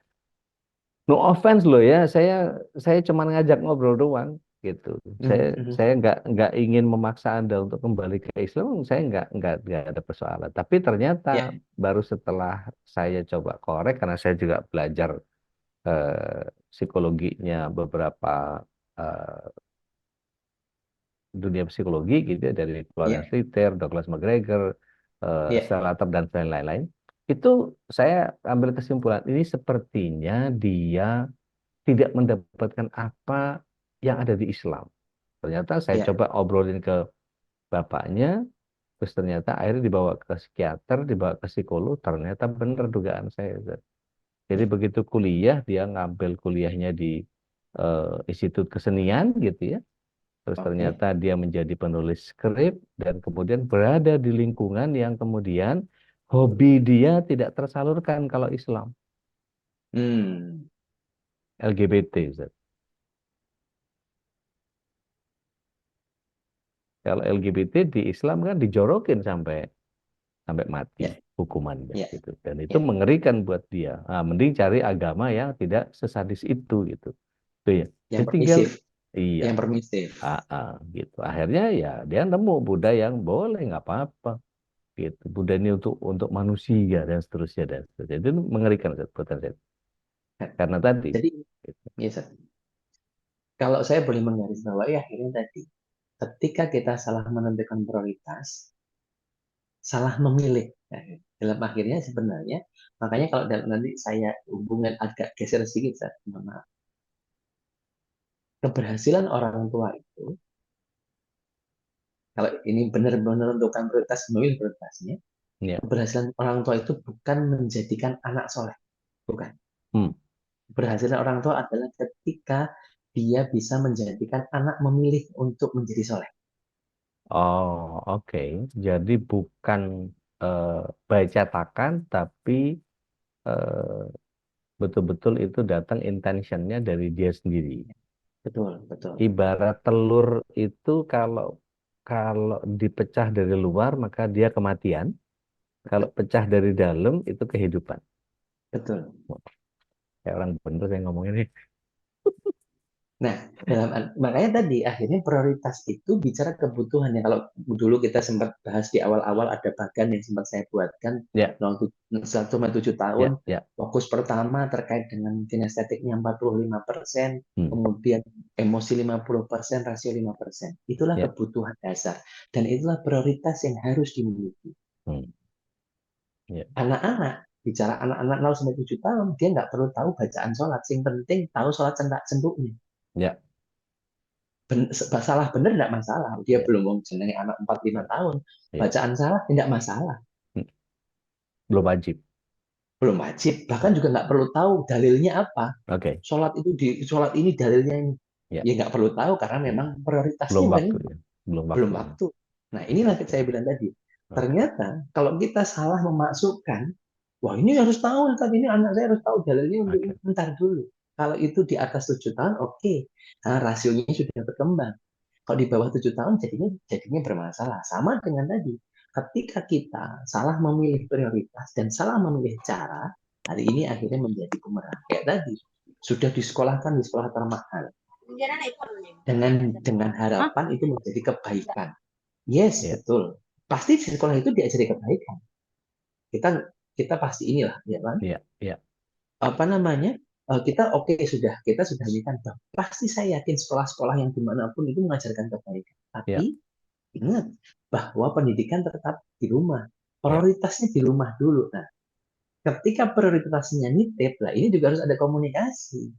no offense loh ya, saya cuma ngajak ngobrol doang gitu. Saya mhm, mhm. saya nggak ingin memaksa Anda untuk kembali ke Islam, saya nggak ada persoalan. Tapi ternyata Ya, baru setelah saya coba korek, karena saya juga belajar psikologinya beberapa eh, dunia psikologi gitu ya, dari ya, Florence Ritter, Douglas McGregor, ya, Stella Latab dan lain-lain. Itu saya ambil kesimpulan ini sepertinya dia tidak mendapatkan apa yang ada di Islam. Ternyata saya ya, coba obrolin ke bapaknya, terus ternyata akhirnya dibawa ke psikiater, dibawa ke psikolog, ternyata benar dugaan saya, Ustaz. Jadi ya, begitu kuliah, dia ngambil kuliahnya di Institut Kesenian gitu ya. Terus oke. ternyata dia menjadi penulis skrip dan kemudian berada di lingkungan yang kemudian hobi dia tidak tersalurkan kalau Islam, Hmm, LGBT, Ustaz. Kalau LGBT di Islam kan dijorokin sampai sampai mati ya, hukumannya ya, gitu. Dan itu ya. mengerikan buat dia. Nah, mending cari agama yang tidak sesadis itu gitu. Itu ya. Yang Jadi tinggal permisif, iya, yang permisif. gitu. Akhirnya ya dia nemu Buddha yang boleh nggak apa-apa gitu. Buddha ini untuk manusia dan seterusnya dan seterusnya. Itu mengerikan Ustaz, buatan saya. Nah, Karena tadi jadi, gitu. ya, Sat, kalau saya boleh menggarisbawahi akhirnya tadi, ketika kita salah menentukan prioritas, salah memilih. Nah, dalam akhirnya sebenarnya, makanya kalau nanti saya hubungan agak geser sedikit, Sat, mohon maaf. Keberhasilan orang tua itu, kalau ini benar-benar menentukan prioritas, memilih prioritasnya, Ya. keberhasilan orang tua itu bukan menjadikan anak soleh, bukan. Hmm. Keberhasilan orang tua adalah ketika dia bisa menjadikan anak memilih untuk menjadi soleh. Oh, oke. Jadi bukan eh, by cetakan, tapi eh, betul-betul itu datang intentionnya dari dia sendiri. Betul, betul. Ibarat telur itu kalau kalau dipecah dari luar maka dia kematian. Kalau pecah dari dalam itu kehidupan. Betul. Kayak orang bener saya ngomong ini. Nah, makanya tadi akhirnya prioritas itu bicara kebutuhan ya. Kalau dulu kita sempat bahas di awal-awal ada bagan yang sempat saya buatkan Ya, 1,7 tahun. ya, ya. Fokus pertama terkait dengan kinestetiknya 45%, Hmm, kemudian emosi 50%, rasio 5%. Itulah ya. kebutuhan dasar dan itulah prioritas yang harus dimiliki. Hmm, ya, Anak-anak, bicara anak-anak 0 sampai 7 tahun, dia nggak perlu tahu bacaan sholat. Yang penting tahu sholat centak cenduknya. ya, Salah benar tidak masalah. Dia ya, belum mau jenenge anak 4 5 tahun. ya. Bacaan salah tidak masalah. Hmm, belum wajib. Belum wajib. Bahkan Ya. juga nggak perlu tahu dalilnya apa. Oke. Sholat ini dalilnya ini. Ya, Ya nggak perlu tahu karena ya. memang Belum prioritasnya bukan waktu itu. ya. Belum Belum waktunya. waktu. Nah inilah saya bilang tadi. Oke. Ternyata kalau kita salah memasukkan, wah ini harus tahu, tadi ini anak saya harus tahu dalilnya untuk ini. Oke. Bentar dulu. Kalau itu di atas 7 tahun, oke. Karena rasionya sudah berkembang. Kalau di bawah 7 tahun jadinya bermasalah. Sama dengan tadi, ketika kita salah memilih prioritas dan salah memilih cara, hari ini akhirnya menjadi bumerang. Kayak tadi, sudah disekolahkan di sekolah termahal dengan harapan itu menjadi kebaikan. Yes, Ya, betul. Pasti di sekolah itu diajari kebaikan. Kita kita pasti inilah, ya kan? ya, ya, Apa namanya? Kita sudah inginkan, pasti saya yakin sekolah-sekolah yang dimanapun itu mengajarkan kebaikan. Tapi ya, ingat bahwa pendidikan tetap di rumah. ya. Prioritasnya di rumah dulu. Nah, ketika prioritasnya nitip, lah ini juga harus ada komunikasi.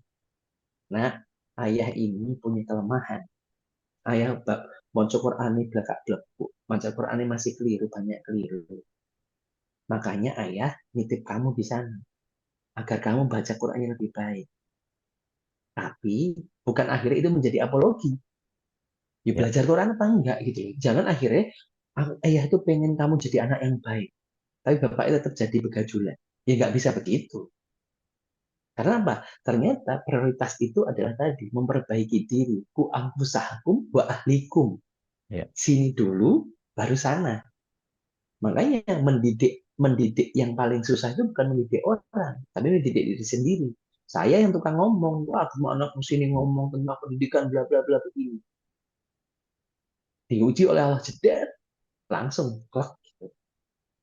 Nah, ayah ini punya kelemahan. Ayah maca Quran ini belakang beleku. Maca Quran ini masih keliru, banyak keliru. Makanya ayah nitip kamu di sana agar kamu baca Qurannya lebih baik. Tapi bukan akhirnya itu menjadi apologi. Ya Ya. belajar Quran apa enggak gitu. Jangan akhirnya ayah itu pengen kamu jadi anak yang baik. Tapi bapaknya tetap jadi begajulan. Ya nggak bisa begitu. Karena apa? Ternyata prioritas itu adalah tadi memperbaiki diri. Ku anfusahakum wa ahlikum. Ya. Sini dulu, baru sana. Makanya mendidik mendidik yang paling susah itu bukan mendidik orang, tapi mendidik diri sendiri. Saya yang tukang ngomong, wah mau anakku sini ngomong tentang pendidikan bla bla bla begini. Diuji oleh Allah jeder, langsung klak,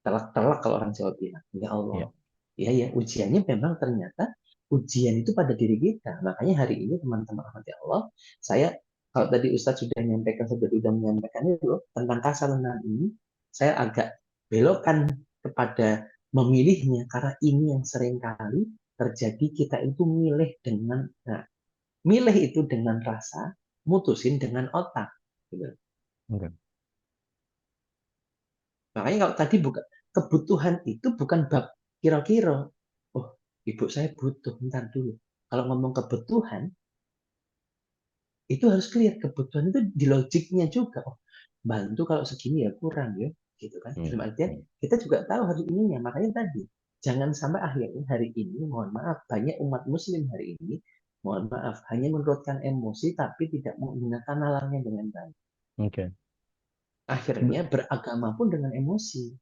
telak-telak kalau orang Jawa bilang. Ya Allah. Ya. Ya ya, ujiannya memang ternyata ujian itu pada diri kita. Makanya hari ini teman-teman rahmati Allah, saya kalau tadi Ustadz sudah menyampaikan itu tentang kasalunan ini, saya agak belokkan kepada memilihnya karena ini yang sering kali terjadi, kita itu milih dengan milih itu dengan rasa, mutusin dengan otak. Gitu. Oke. Makanya kalau tadi bukan kebutuhan itu bukan bab kira-kira. Oh, ibu saya butuh, bentar dulu. Kalau ngomong kebutuhan, itu harus clear. Kebutuhan itu di logiknya juga. Oh, bantu kalau segini ya kurang ya, gitu kan. Hmm, Dalam artian hmm. kita juga tahu hari ininya. Makanya tadi jangan sampai akhirnya hari ini, mohon maaf, banyak umat Muslim hari ini, mohon maaf, hanya menurutkan emosi tapi tidak menggunakan nalarnya dengan baik. Oke. Akhirnya beragama pun dengan emosi.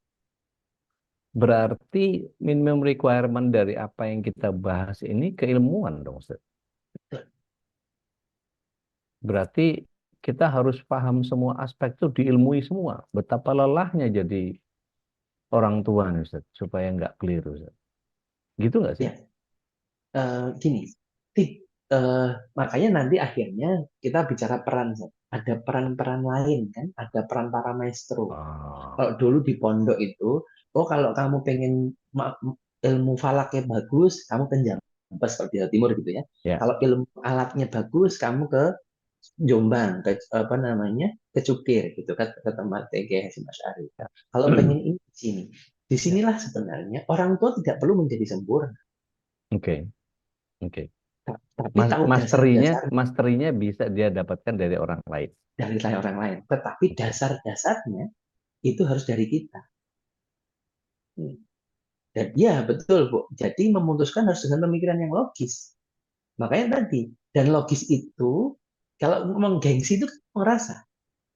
Berarti minimum requirement dari apa yang kita bahas ini keilmuan dong, Ustaz. Berarti kita harus paham semua aspek itu diilmui semua. Betapa lelahnya jadi orang tua nih, Ustaz, supaya nggak keliru, Ustaz. Gitu nggak sih? Ya, gini, makanya nanti akhirnya kita bicara peran, ada peran-peran lain kan, ada peran para maestro. Ah, Kalau dulu di pondok itu, oh kalau kamu pengen ilmu falaknya bagus, kamu ke Jambes kalau di Jawa Timur gitu ya. ya. Kalau ilmu alatnya bagus, kamu ke Jombang, ke apa namanya, ke Cukir gitu kan, ke tempat TG Hasyim Asy'ari. Ya. Kalau pengen ini di sini, Ya. disinilah sebenarnya orang tua tidak perlu menjadi sempurna, Oke, oke. tapi tahu Masterinya, dasar-dasar masterinya bisa dia dapatkan dari orang lain. dari orang lain. Tetapi Oke. dasar-dasarnya itu harus dari kita. Dan ya betul Bu. Jadi memutuskan harus dengan pemikiran yang logis. Makanya tadi, dan logis itu kalau ngomong gengsi itu kan merasa.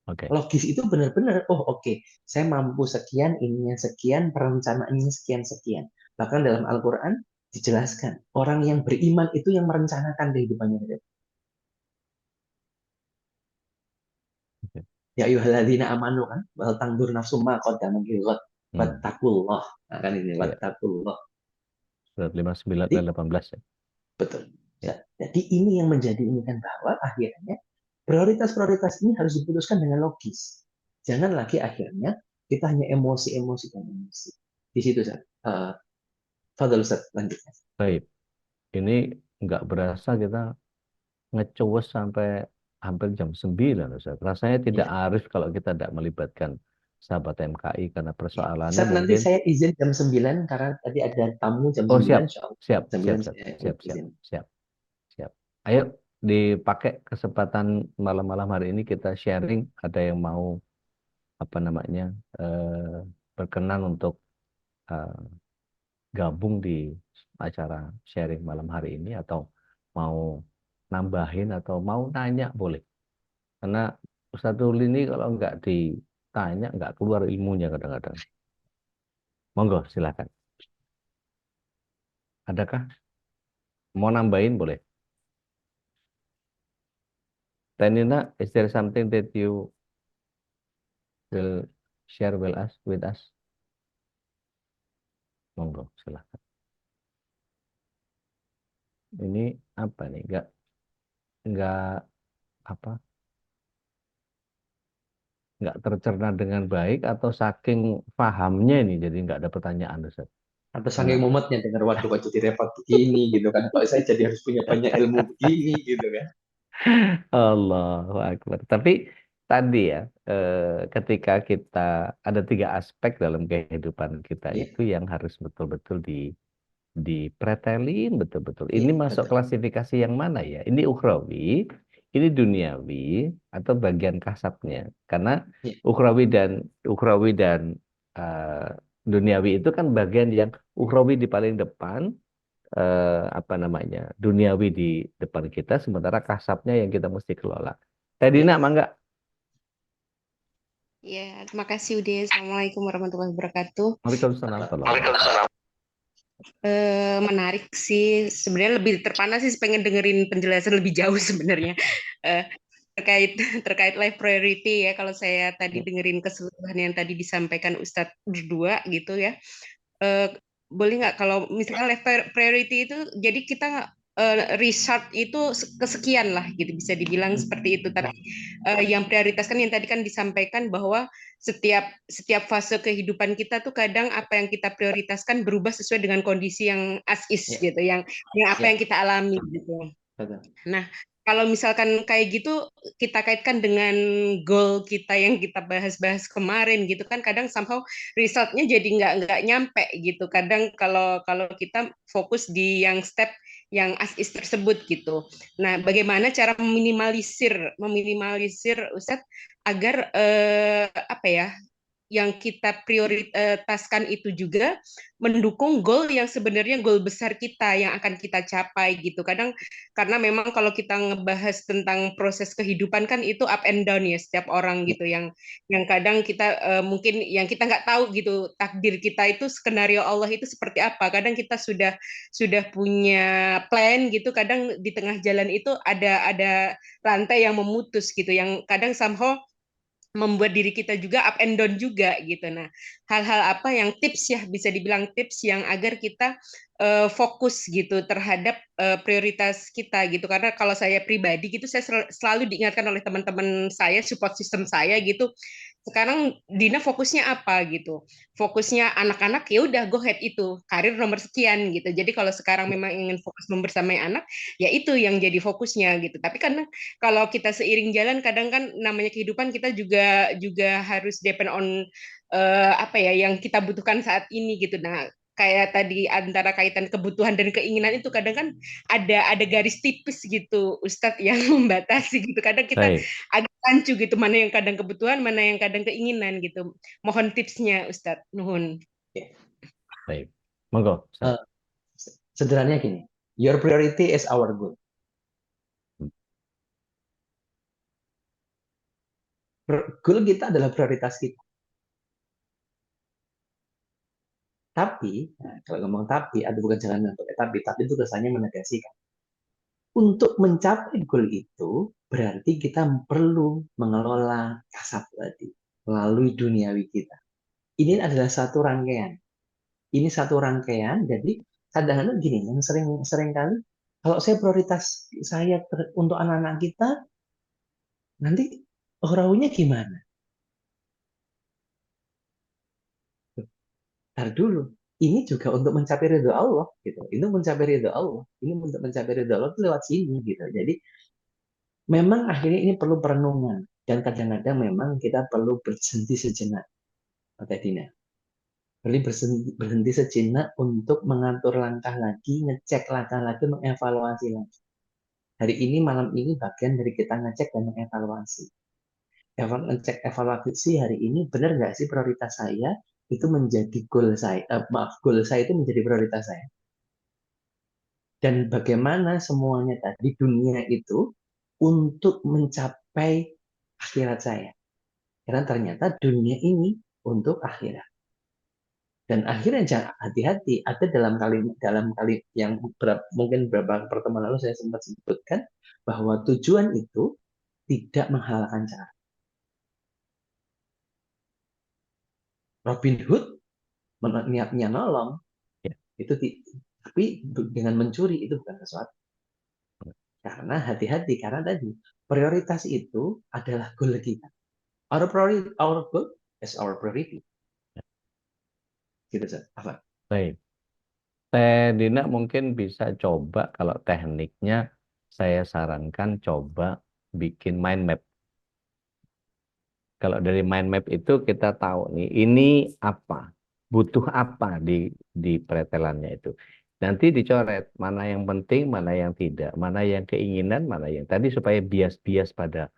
Oke. Logis itu benar-benar, oh oke, saya mampu sekian, ininya sekian, perencanaannya sekian sekian. Bahkan dalam Al-Quran dijelaskan orang yang beriman itu yang merencanakan kehidupannya. Oke. Ya ayyuhalladzina amanu kan, wal tangdur nafsum ma qaddamat lighad Hmm. wattaqullah. Nah, kan ini Ya, wattaqullah. surat 59 dan Jadi 18 ya. betul. Ya. Jadi ini yang menjadi ini kan bahwa akhirnya prioritas-prioritas ini harus diputuskan dengan logis. Jangan lagi akhirnya kita hanya emosi-emosi dan emosi. Di situ Ustaz. Fadal Ustaz, lanjutkan. Baik. Ini nggak berasa kita ngecowes sampai hampir jam 9, Ustaz. Rasanya tidak Ya, arif kalau kita tidak melibatkan sahabat MKI karena ya. persoalannya Ustaz, nanti mungkin. saya izin jam 9 karena tadi ada tamu jam Oh, 9, siap, insya Allah. siap, Jam siap, 9 siap, saya siap, siap, izin. siap, siap. Ayo dipakai kesempatan malam-malam hari ini kita sharing. Ada yang mau apa namanya berkenan untuk eh, gabung di acara sharing malam hari ini atau mau nambahin atau mau nanya boleh. Karena Ustadz Ruli ini kalau nggak ditanya nggak keluar ilmunya kadang-kadang. Monggo silakan. Adakah mau nambahin boleh? Tanina, is there something that you will share with us? Monggo silakan. Ini apa nih? Nggak apa? Nggak tercerna dengan baik atau saking pahamnya ini jadi nggak ada pertanyaan Ustaz. Atau Karena saking mumetnya dengar waduh kok jadi repot begini gitu kan. Kok saya jadi harus punya banyak ilmu begini gitu kan. Allahu Akbar. Tapi tadi ya, ketika kita ada 3 aspek dalam kehidupan kita Iya, itu yang harus betul-betul dipretelin betul-betul. iya, Ini masuk betul. klasifikasi yang mana ya? Ini ukhrawi, ini duniawi, atau bagian kasatnya? Karena Iya, ukhrawi dan eh, duniawi itu kan bagian yang ukhrawi di paling depan, apa namanya, duniawi di depan kita, sementara kasabnya yang kita mesti kelola. Tadi iya. nak mangga. Ya, terima kasih Ude. Assalamualaikum warahmatullahi wabarakatuh. Waalaikumsalam warahmatullahi wabarakatuh. Menarik sih. Sebenarnya lebih terpana sih pengen dengerin penjelasan lebih jauh sebenarnya. Eh, terkait terkait life priority ya. Kalau saya tadi Iya. dengerin keseluruhan yang tadi disampaikan Ustadz berdua gitu ya. Eh, boleh nggak kalau misalnya life priority itu jadi kita result itu kesekian lah gitu bisa dibilang seperti itu. Tapi yang prioritas kan yang tadi kan disampaikan bahwa setiap fase kehidupan kita tuh kadang apa yang kita prioritaskan berubah sesuai dengan kondisi yang as is Iya, gitu, yang apa yang iya, kita alami gitu. betul. Nah, kalau misalkan kayak gitu kita kaitkan dengan goal kita yang kita bahas-bahas kemarin gitu kan kadang somehow resultnya jadi nggak nyampe gitu. Kadang kalau kalau kita fokus di yang step yang as is tersebut gitu. Nah, bagaimana cara meminimalisir meminimalisir Ustadz agar apa ya yang kita prioritaskan itu juga mendukung goal yang sebenarnya goal besar kita yang akan kita capai gitu. Kadang karena memang kalau kita ngebahas tentang proses kehidupan kan itu up and down ya setiap orang Iya, gitu yang kadang kita mungkin yang kita nggak tahu gitu takdir kita itu skenario Allah itu seperti apa. Kadang kita sudah punya plan gitu, kadang di tengah jalan itu ada rantai yang memutus gitu yang kadang somehow membuat diri kita juga up and down juga gitu. Nah, hal-hal apa yang tips ya bisa dibilang tips yang agar kita fokus gitu terhadap prioritas kita gitu. Karena kalau saya pribadi gitu saya selalu diingatkan oleh teman-teman saya, support system saya gitu. Sekarang Dina fokusnya apa gitu. Fokusnya anak-anak ya udah go ahead itu karir nomor sekian gitu. Jadi kalau sekarang memang ingin fokus membersamai anak ya itu yang jadi fokusnya gitu. Tapi karena kalau kita seiring jalan kadang kan namanya kehidupan kita juga juga harus depend on apa ya yang kita butuhkan saat ini gitu. Nah, kayak tadi antara kaitan kebutuhan dan keinginan itu kadang kan ada garis tipis gitu Ustadz yang membatasi gitu. Kadang kita Baik, agak rancu gitu mana yang kadang kebutuhan, mana yang kadang keinginan gitu. Mohon tipsnya Ustadz. Nuhun. iya. baik. Monggo, Ustaz. Eh, Sederhananya gini, your priority is our goal. Goal kita adalah prioritas kita. Tapi, nah, kalau ngomong tapi, ada bukan jangan pakai tapi itu kesannya menegasikan. Untuk mencapai goal itu, berarti kita perlu mengelola kasab tadi melalui duniawi kita. Ini adalah satu rangkaian. Ini satu rangkaian, jadi kadang-kadang gini, yang sering kali, kalau saya prioritas saya untuk anak-anak kita, nanti orangnya gimana? Ntar dulu. Ini juga untuk mencapai ridho Allah, gitu. Ini mencapai ridho Allah. Ini untuk mencapai ridho Allah itu lewat sini, gitu. Jadi memang akhirnya ini perlu perenungan dan kadang-kadang memang kita perlu berhenti sejenak, Teh Dina. Berhenti sejenak untuk mengatur langkah lagi, ngecek langkah lagi, mengevaluasi lagi. Hari ini, malam ini bagian dari kita ngecek dan mengevaluasi. Ngecek evaluasi hari ini, benar nggak sih prioritas saya itu menjadi goal saya, goal saya itu menjadi prioritas saya. Dan bagaimana semuanya tadi dunia itu untuk mencapai akhirat saya. Karena ternyata dunia ini untuk akhirat. Dan akhirnya jangan hati-hati, ada dalam kali yang mungkin beberapa pertemuan lalu saya sempat sebutkan bahwa tujuan itu tidak menghalalkan cara. Robin Hood niatnya nolong Ya. itu, tapi dengan mencuri itu bukan sesuatu. Karena hati-hati, karena tadi prioritas itu adalah goal kita. Our goal is our priority. Gitu, apa? Baik. Teh Dina mungkin bisa coba, kalau tekniknya saya sarankan coba bikin mind map. Kalau dari mind map itu kita tahu nih, ini apa, butuh apa di pretelannya itu. Nanti dicoret mana yang penting, mana yang tidak, mana yang keinginan, mana yang tadi, supaya bias-bias pada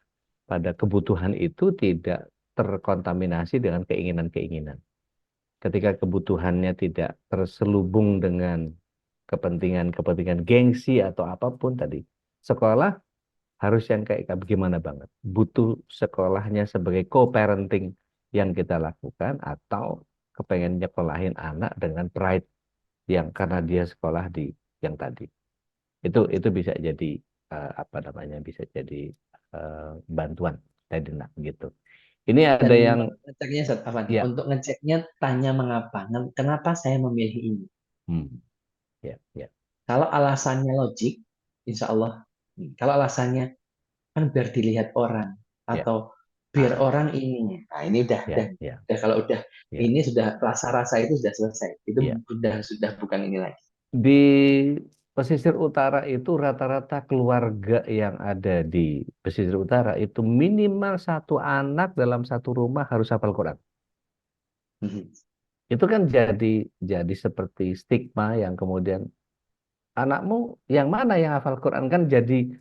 kebutuhan itu tidak terkontaminasi dengan keinginan-keinginan. Ketika kebutuhannya tidak terselubung dengan kepentingan-kepentingan gengsi atau apapun tadi, sekolah harus yang kayak gimana banget. Butuh sekolahnya sebagai co-parenting yang kita lakukan, atau kepengen nyekolahin anak dengan pride yang karena dia sekolah di yang tadi. Itu bisa jadi apa namanya, bisa jadi bantuan tadi nak gitu. Ini Dan ada yang ngeceknya apa nih? ya, Untuk ngeceknya tanya mengapa. Kenapa saya memilih ini? hmm, ya. Kalau alasannya logik, insya Allah. Kalau alasannya kan biar dilihat orang Ya. atau biar Ah, orang ini. Nah, ini ya, ya, kalau udah ya, ini sudah rasa-rasa itu sudah selesai. Itu ya. sudah bukan ini lagi. Di pesisir utara itu rata-rata keluarga yang ada di pesisir utara itu minimal satu anak dalam satu rumah harus hafal Quran. Itu kan jadi seperti stigma yang kemudian anakmu yang mana yang hafal Quran, kan jadi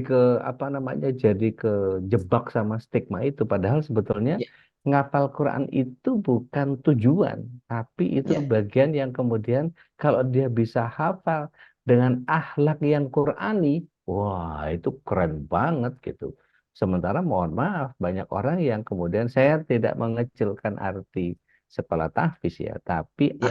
ke apa namanya, jadi ke jebak sama stigma itu, padahal sebetulnya Ya, ngapal Quran itu bukan tujuan, tapi itu ya, bagian yang kemudian kalau dia bisa hafal dengan akhlak yang Qurani, wah itu keren banget gitu. Sementara mohon maaf, banyak orang yang kemudian, saya tidak mengecilkan arti sekolah tahfiz ya, tapi ya,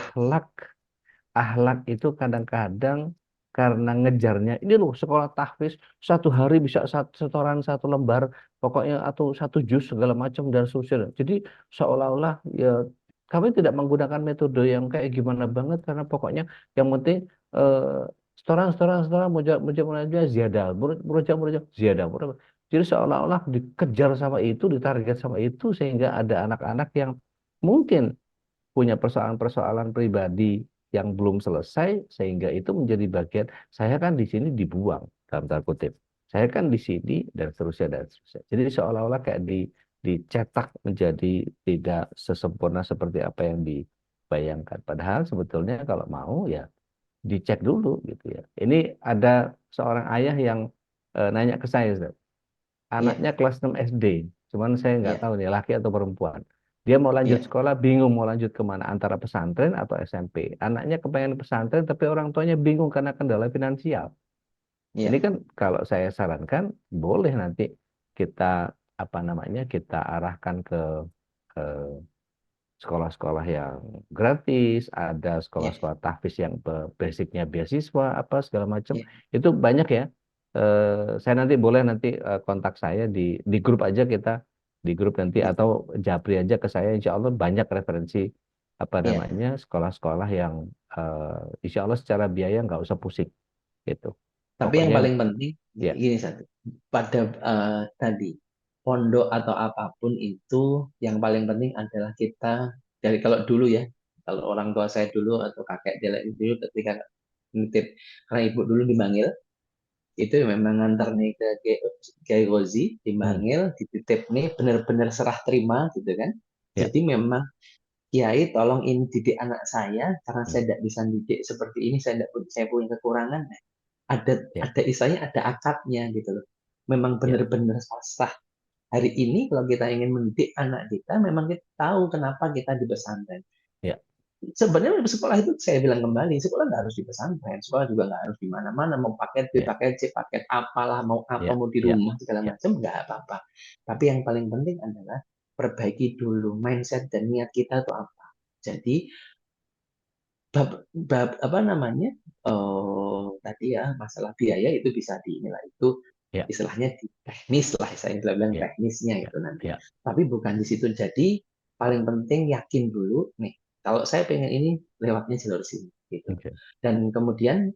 akhlak itu kadang-kadang karena ngejarnya ini loh sekolah tahfiz satu hari bisa setoran satu lembar pokoknya, atau satu juz segala macam dan seterusnya. Jadi seolah-olah ya kami tidak menggunakan metode yang kayak gimana banget, karena pokoknya yang penting eh, setoran mujab mujab ziyadah murajah ziyadah murajah. Jadi seolah-olah dikejar sama itu, ditarget sama itu, sehingga ada anak-anak yang mungkin punya persoalan-persoalan pribadi yang belum selesai, sehingga itu menjadi bagian saya kan di sini dibuang dalam tanda kutip, saya kan di sini dan seterusnya dan seterusnya. Jadi seolah-olah kayak dicetak menjadi tidak sesempurna seperti apa yang dibayangkan, padahal sebetulnya kalau mau ya dicek dulu gitu ya. Ini ada seorang ayah yang nanya ke saya, Ustaz. ya, Anaknya kelas 6 SD, cuman saya nggak ya, tahu nih laki atau perempuan. Dia mau lanjut ya, sekolah, bingung mau lanjut kemana, antara pesantren atau SMP. Anaknya kepengen pesantren, tapi orang tuanya bingung karena kendala finansial. Ini ya, kan kalau saya sarankan, boleh nanti kita apa namanya kita arahkan ke sekolah-sekolah yang gratis, ada Ya, sekolah-sekolah tahfiz yang basicnya beasiswa apa segala macam. ya, Itu banyak ya. Saya nanti boleh nanti kontak saya di grup aja kita di grup nanti ya, atau japri aja ke saya. Insya Allah banyak referensi apa ya. namanya sekolah-sekolah yang insya Allah secara biaya nggak usah pusing gitu. Tapi yang Pokoknya paling penting ya gini satu, pada tadi pondok atau apapun itu yang paling penting adalah kita dari kalau dulu ya, kalau orang tua saya dulu atau kakek jelek dulu ketika nitip karena ibu dulu dipanggil itu memang ngantar nih ke Kiai Gozi hmm, dipanggil dititip nih benar-benar serah terima gitu kan. ya Jadi memang Kiai tolong ini didik anak saya karena hmm, saya tidak bisa didik seperti ini saya punya kekurangan ada ya ada istilahnya ada akadnya gitu loh. Memang ya benar-benar sah. Hari ini kalau kita ingin mendidik anak kita, memang kita tahu kenapa kita di pesantren. ya Sebenarnya di sekolah itu saya bilang kembali, sekolah nggak harus di pesantren, sekolah juga nggak harus di mana-mana, mau paket B, ya paket C, paket apalah, mau apa, ya mau di ya rumah segala ya macam nggak apa-apa. Tapi yang paling penting adalah perbaiki dulu mindset dan niat kita itu apa. Jadi apa namanya tadi ya masalah biaya itu bisa dinilai itu ya istilahnya di teknis lah saya bilang ya teknisnya ya itu nanti ya tapi bukan di situ jadi paling penting yakin dulu nih kalau saya pengen ini lewatnya jalur sini gitu oke dan kemudian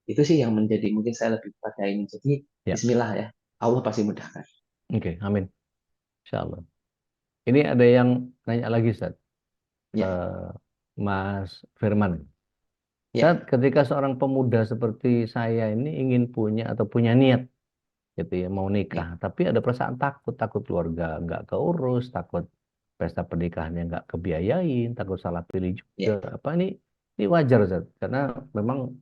itu sih yang menjadi mungkin saya lebih pada ini jadi ya Bismillah ya Allah pasti mudahkan oke amin insya Allah. Ini ada yang nanya lagi, Ustaz. ya Eh, Mas Firman. ya Ustaz, ketika seorang pemuda seperti saya ini ingin punya atau punya niat gitu ya, mau ya nikah, tapi ada perasaan takut, takut keluarga nggak keurus, takut pesta pernikahannya nggak kebiayain, takut salah pilih juga. ya Apa ini wajar, Ustaz? Karena memang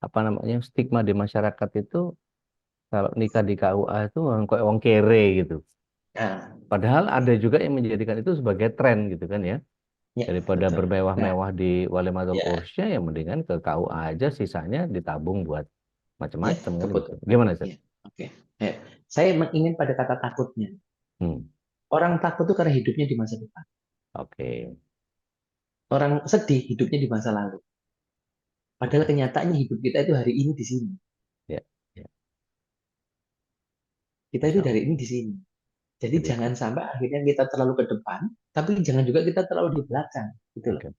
apa namanya stigma di masyarakat itu kalau nikah di KUA itu orang kayak wong kere gitu. nah, Padahal ada juga yang menjadikan itu sebagai tren gitu kan ya. ya Daripada betul nah bermewah-mewah di Walimatul ya Ursya, ya mendingan ke KUA aja, sisanya ditabung buat ya macam-macam kan gitu. keputusan Gimana sih? ya oke ya. Saya ingin pada kata takutnya. Hmm, Orang takut itu karena hidupnya di masa depan. oke, Orang sedih hidupnya di masa lalu. Padahal oke, kenyataannya hidup kita itu hari ini di sini. ya, ya, Kita itu Insya dari Allah. ini di sini. Jadi Jadi, jangan sampai akhirnya kita terlalu ke depan, tapi jangan juga kita terlalu di belakang. Gitu loh. oke,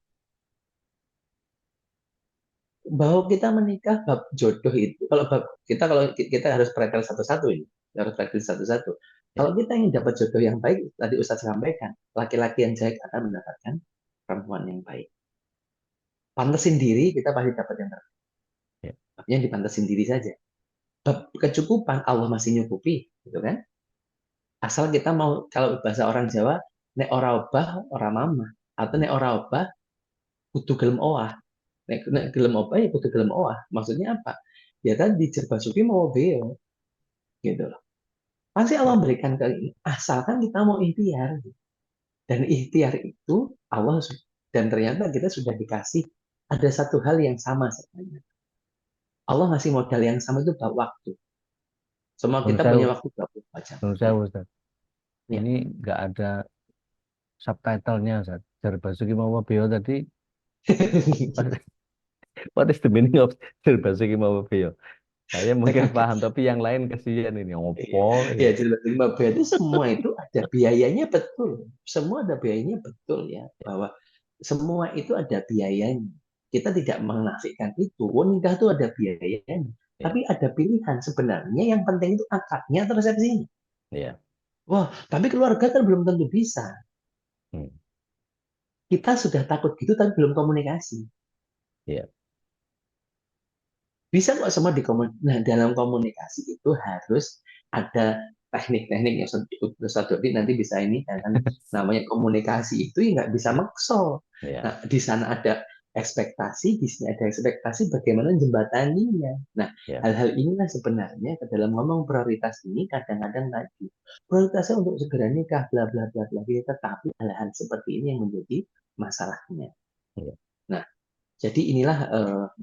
Bahwa kita menikah bab jodoh itu, kalau kita harus praktek satu-satu ini, harus praktek satu-satu. ya, Kalau kita ingin dapat jodoh yang baik, tadi Ustaz sampaikan, laki-laki yang baik akan mendapatkan perempuan yang baik. Pantesin diri, kita pasti dapat yang terbaik. ya, Yang dipantesin diri saja. Bab kecukupan Allah masih nyukupi, gitu kan? Asal kita mau kalau bahasa orang Jawa nek ora obah ora mama atau hmm, nek ora obah kudu gelem owah. Nek ya, gelem obah ya kudu gelem owah. Maksudnya apa? Ya tadi Jerbasuki mau beo gitu loh. Pasti Allah ya, berikan ke ini asalkan kita mau ikhtiar. Dan ikhtiar itu Allah dan ternyata kita sudah dikasih ada satu hal yang sama sebenarnya. Allah ngasih modal yang sama itu waktu. Semua Menurut kita saya, punya waktu 24 jam. menurut saya Ya, Ustaz, ya. ini nggak ada subtitlenya Ustaz. Dari Basuki Mawa Beo tadi, what what is the meaning of dari Basuki Mawa Beo? Saya mungkin paham, tapi yang lain kasihan ini, Iya, opo ya ini. jelas lima itu semua itu ada biayanya betul. Semua ada biayanya betul ya. Bahwa semua itu ada biayanya. Kita tidak menafikan itu. Oh, nikah itu ada biayanya. Ya, Tapi ada pilihan sebenarnya yang penting itu akadnya atau resepsinya. ya, Wah, tapi keluarga kan belum tentu bisa. hmm, Kita sudah takut gitu tapi belum komunikasi. ya, Bisa kok semua dikomunikasi. Nah, dalam komunikasi itu harus ada teknik-teknik yang satu nanti bisa ini kan namanya komunikasi itu ya nggak bisa ya, makso. ya, Nah, di sana ada ekspektasi, di sini ada ekspektasi bagaimana jembataninya. Nah, ya, hal-hal inilah sebenarnya ke dalam ngomong prioritas ini kadang-kadang tadi prioritasnya untuk segera nikah bla bla bla bla tetapi hal-hal seperti ini yang menjadi masalahnya. ya. Nah, jadi inilah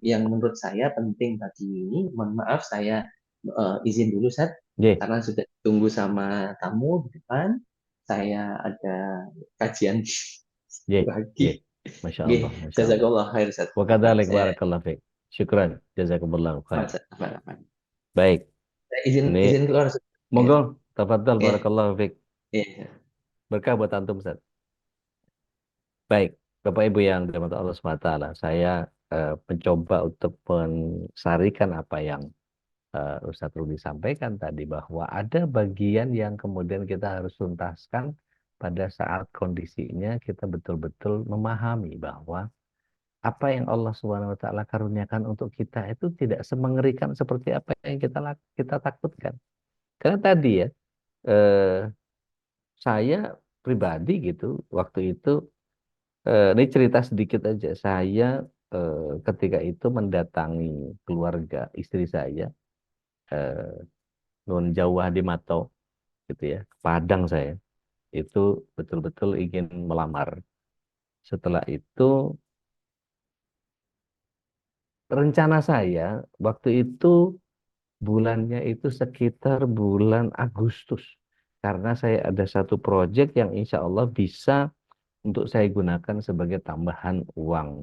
yang menurut saya penting bagi ini. Mohon maaf saya izin dulu, Seth. Ye, karena sudah ditunggu sama tamu di depan. Saya ada kajian ye, ye. lagi. Masya Oke, Allah, Masya Allah. jazakallah khair Ustaz. Wa Apa kadzalik saya barakallahu fiik. Syukran. Jazakumullahu khair. apa? Baik. Saya izin Ini izin keluar Ustaz. Ya, monggo, tafadhal ya, barakallahu fiik. ya. Berkah buat antum, Ustaz. Baik, Bapak Ibu yang dirahmati Allah SWT, saya mencoba untuk mensarikan apa yang Ustadz Rudi sampaikan tadi, bahwa ada bagian yang kemudian kita harus tuntaskan pada saat kondisinya kita betul-betul memahami bahwa apa yang Allah Subhanahu wa taala karuniakan untuk kita itu tidak semengerikan seperti apa yang kita takutkan. Karena tadi ya, eh, saya pribadi gitu waktu itu, ini cerita sedikit aja. Saya ketika itu mendatangi keluarga istri saya, eh, Nun Jawa di Mato, gitu ya, ke Padang saya. Itu betul-betul ingin melamar. Setelah itu, rencana saya waktu itu bulannya itu sekitar bulan Agustus. Karena saya ada satu proyek yang insya Allah bisa untuk saya gunakan sebagai tambahan uang,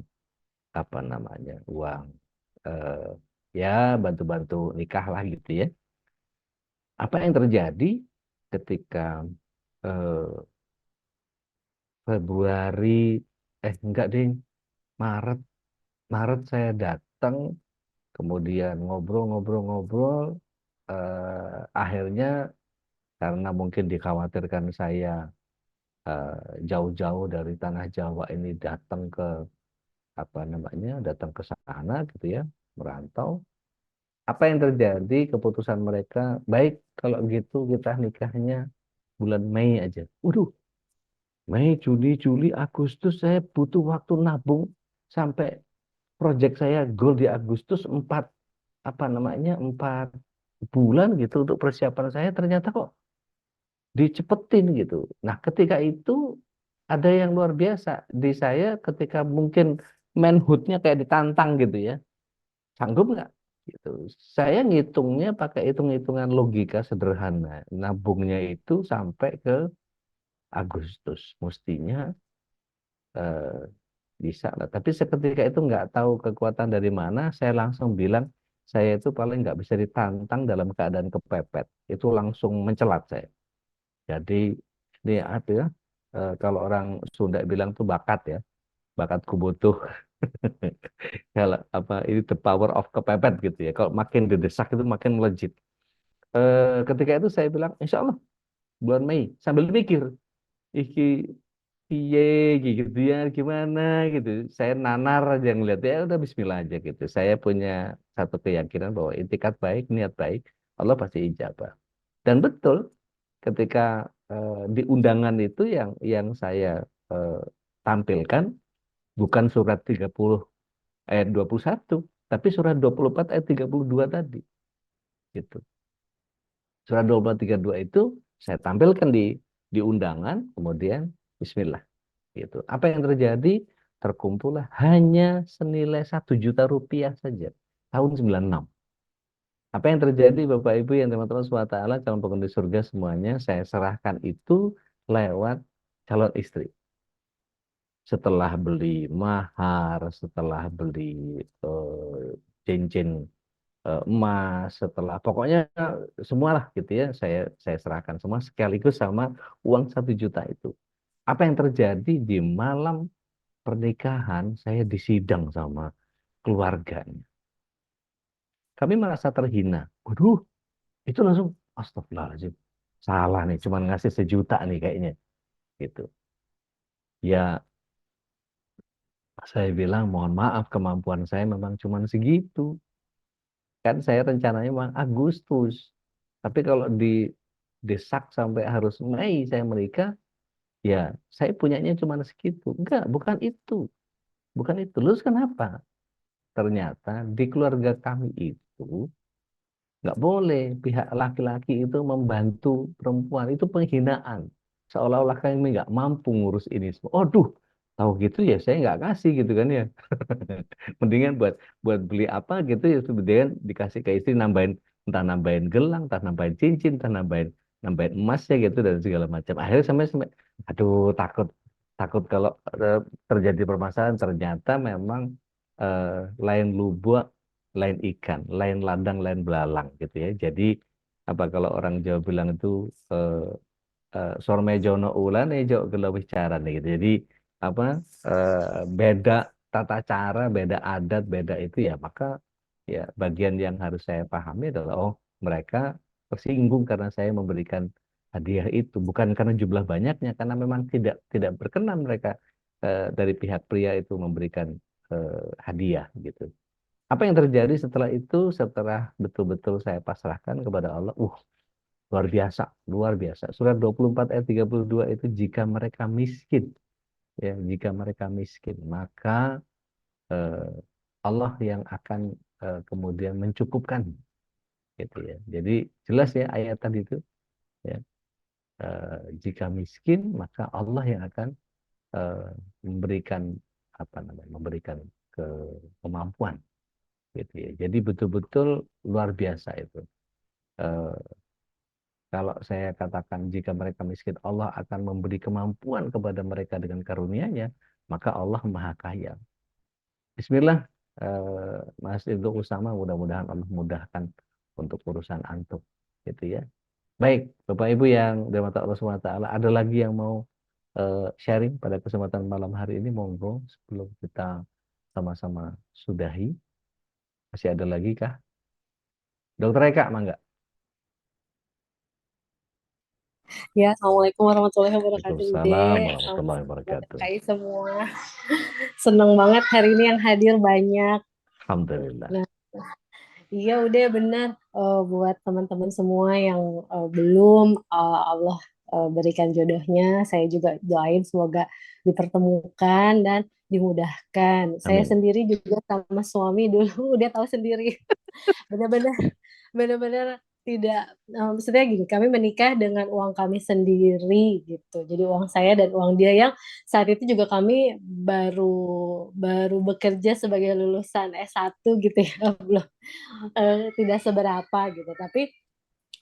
apa namanya, uang eh, ya bantu-bantu nikah lah gitu ya. Apa yang terjadi ketika eh, Februari, enggak deh, Maret, Maret saya datang, kemudian ngobrol-ngobrol-ngobrol, akhirnya karena mungkin dikhawatirkan saya eh, jauh-jauh dari tanah Jawa ini datang ke, apa namanya, datang ke sana gitu ya, merantau. Apa yang terjadi? Keputusan mereka, baik kalau gitu kita nikahnya bulan Mei aja. Waduh, Mei, Juni, Juli, Agustus saya butuh waktu nabung sampai proyek saya goal di Agustus, 4 bulan gitu untuk persiapan saya, ternyata kok dicepetin gitu. Nah, ketika itu ada yang luar biasa di saya, ketika mungkin manhoodnya kayak ditantang gitu ya, sanggup nggak? Gitu. Saya ngitungnya pakai hitung-hitungan logika sederhana, nabungnya itu sampai ke Agustus, mestinya eh, bisa lah. Tapi seketika itu nggak tahu kekuatan dari mana, saya langsung bilang saya itu paling nggak bisa ditantang dalam keadaan kepepet. Itu langsung mencelat saya. Jadi ini apa ya? Kalau orang Sunda bilang tuh bakat ya, bakatku butuh. Kalau apa ini the power of kepepet gitu ya. Kalau makin didesak itu makin melejit. Ketika itu saya bilang, Insya Allah bulan Mei, sambil mikir, iki piye gitu ya, gimana gitu. Saya nanar aja ngeliat, ya udah Bismillah aja gitu. Saya punya satu keyakinan bahwa itikat baik, niat baik, Allah pasti ijabah. Dan betul, ketika di undangan itu yang saya eh, tampilkan bukan surat 30 ayat 21, tapi surat 24 ayat 32 tadi gitu. Surat 24 32 itu saya tampilkan di undangan, kemudian bismillah gitu. Apa yang terjadi? Terkumpullah hanya senilai 1 juta rupiah saja tahun 96. Apa yang terjadi Bapak Ibu yang teman-teman SWT, calon penghuni surga semuanya, saya serahkan itu lewat calon istri. Setelah beli mahar, setelah beli cincin emas, setelah pokoknya semualah gitu ya, saya serahkan semua sekaligus sama uang 1 juta itu. Apa yang terjadi di malam pernikahan? Saya disidang sama keluarganya. Kami merasa terhina. Waduh, itu langsung astagfirullahaladzim. Salah nih, cuma ngasih 1 juta nih kayaknya gitu. Ya, saya bilang mohon maaf, kemampuan saya memang cuma segitu. Kan saya rencananya memang Agustus. Tapi kalau didesak sampai harus Mei saya menikah, ya saya punyanya cuma segitu. Enggak, bukan itu. Bukan itu. Terus kenapa? Ternyata di keluarga kami itu nggak boleh pihak laki-laki itu membantu perempuan. Itu penghinaan. Seolah-olah kami nggak mampu ngurus ini semua. Aduh, tahu gitu ya saya nggak kasih gitu kan ya. Mendingan buat buat beli apa gitu ya, kemudian dikasih ke istri, nambahin entah nambahin gelang, entah nambahin cincin, entah nambahin emasnya gitu dan segala macam. Akhirnya sampai aduh takut takut kalau terjadi permasalahan ternyata memang lain lubuk, lain ikan, lain ladang, lain belalang gitu ya. Jadi apa kalau orang Jawa bilang itu sormejono ulan ejo gelawih cara nih gitu. Jadi apa beda tata cara, beda adat, beda itu ya maka ya bagian yang harus saya pahami adalah oh mereka tersinggung karena saya memberikan hadiah itu bukan karena jumlah banyaknya karena memang tidak berkenan mereka dari pihak pria itu memberikan hadiah gitu. Apa yang terjadi setelah itu setelah betul-betul saya pasrahkan kepada Allah, luar biasa, luar biasa. Surat 24 ayat 32 itu jika mereka miskin, ya, jika mereka miskin, maka eh, Allah yang akan kemudian mencukupkan, gitu ya. Jadi jelas ya ayat tadi itu, ya, jika miskin maka Allah yang akan eh, memberikan apa namanya, memberikan ke kemampuan, gitu ya. Jadi betul-betul luar biasa itu. Eh, Kalau saya katakan jika mereka miskin, Allah akan memberi kemampuan kepada mereka dengan karunia-Nya, maka Allah Maha Kaya. Bismillah, Mas Ibnu Usama, mudah-mudahan Allah mudahkan untuk urusan antum, gitu ya. Baik, Bapak Ibu yang dirahmati Allah SWT, ada lagi yang mau sharing pada kesempatan malam hari ini, monggo sebelum kita sama-sama sudahi. Masih ada lagi kah? Dokter Eka, mangga. Ya, Assalamualaikum warahmatullahi wabarakatuh, Ude. Waalaikumsalam warahmatullahi wabarakatuh. Alhamdulillah semua. Seneng banget hari ini yang hadir banyak. Alhamdulillah. Nah, iya udah benar. Buat teman-teman semua yang belum Allah berikan jodohnya, saya juga doain semoga dipertemukan dan dimudahkan. Saya Amin. sendiri juga sama suami dulu udah tahu sendiri. Benar-benar benar-benar tidak maksudnya gini, kami menikah dengan uang kami sendiri gitu. Jadi uang saya dan uang dia yang saat itu juga kami baru baru bekerja sebagai lulusan S1 gitu ya, belum tidak seberapa gitu. Tapi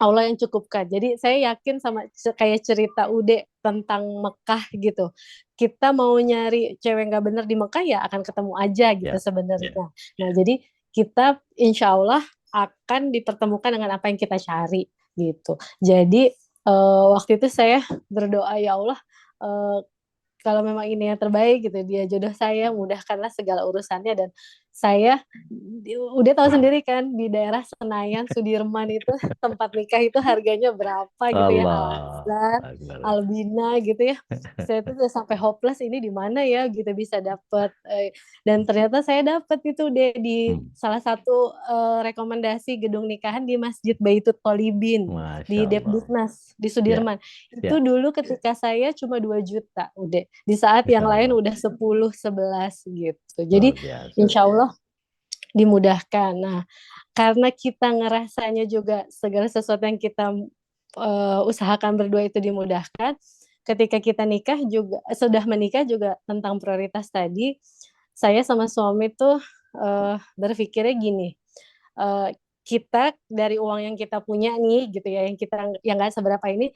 Allah yang cukupkan. Jadi saya yakin sama kayak cerita Ude tentang Mekah gitu. Kita mau nyari cewek nggak bener di Mekah ya akan ketemu aja gitu Ya, sebenarnya. ya. Nah jadi kita insya Allah akan dipertemukan dengan apa yang kita cari gitu. Jadi waktu itu saya berdoa ya Allah kalau memang ini yang terbaik gitu dia jodoh saya mudahkanlah segala urusannya dan saya udah tahu sendiri kan di daerah Senayan Sudirman itu tempat nikah itu harganya berapa gitu ya Al Allah Azhar, Akbar. Albina gitu ya saya tuh udah sampai hopeless ini di mana ya gitu bisa dapat dan ternyata saya dapat itu deh di salah satu rekomendasi gedung nikahan di Masjid Baitut Tolibin Masya di Allah. Depdiknas di Ya, Sudirman itu ya. dulu ketika saya cuma 2 juta udah di saat Masya yang lain Allah. udah 10 11 gitu Luar jadi biasa. insya Allah dimudahkan. Nah, karena kita ngerasanya juga segala sesuatu yang kita usahakan berdua itu dimudahkan, ketika kita nikah juga sudah menikah juga tentang prioritas tadi, saya sama suami tuh berpikirnya gini, kita dari uang yang kita punya nih gitu ya, yang kita yang nggak seberapa ini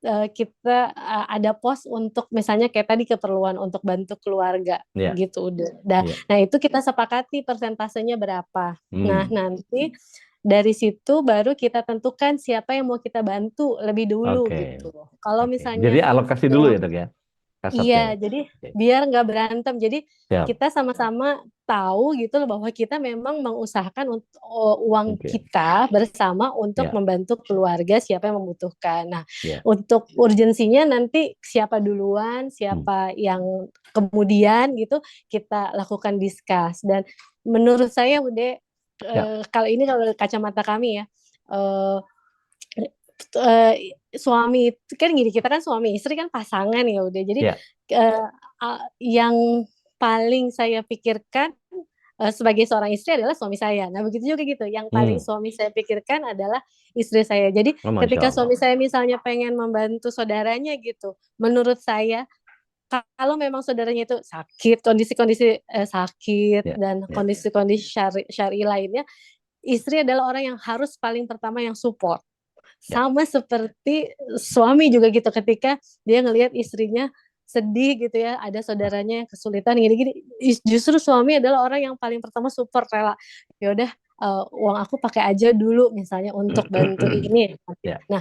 kita ada pos untuk misalnya kayak tadi keperluan untuk bantu keluarga Ya, gitu udah. ya. Nah itu kita sepakati persentasenya berapa. Nah Hmm. nanti dari situ baru kita tentukan siapa yang mau kita bantu lebih dulu Oke. gitu. Kalau Oke. Jadi misalnya alokasi dulu ya, Dok ya? Kasatnya iya, ya. jadi Oke. biar nggak berantem. Jadi Siap. kita sama-sama tahu gitu loh bahwa kita memang mengusahakan untuk uang Oke. kita bersama untuk Ya, membantu keluarga siapa yang membutuhkan. Nah, ya. untuk urgensinya nanti siapa duluan, Hmm. siapa yang kemudian gitu kita lakukan discuss. Dan menurut saya Bude, Ya. kalau ini kalau kacamata kami ya, eh, eee, suami itu kan gini, kita kan suami istri kan pasangan ya udah. Jadi, Ya. yang paling saya pikirkan, sebagai seorang istri adalah suami saya. Nah begitu juga gitu, yang paling Hmm. suami saya pikirkan adalah istri saya. Jadi Oh, Masya ketika Allah. suami saya misalnya pengen membantu saudaranya gitu, menurut saya kalau memang saudaranya itu sakit, kondisi-kondisi, sakit Ya. dan Ya. kondisi-kondisi syar'i lainnya istri adalah orang yang harus paling pertama yang support. Ya. Sama seperti suami juga gitu, ketika dia ngelihat istrinya sedih gitu ya, ada saudaranya yang kesulitan gini-gini, justru suami adalah orang yang paling pertama support, rela. Ya udah, uang aku pakai aja dulu misalnya untuk bantu ini. Ya. Nah,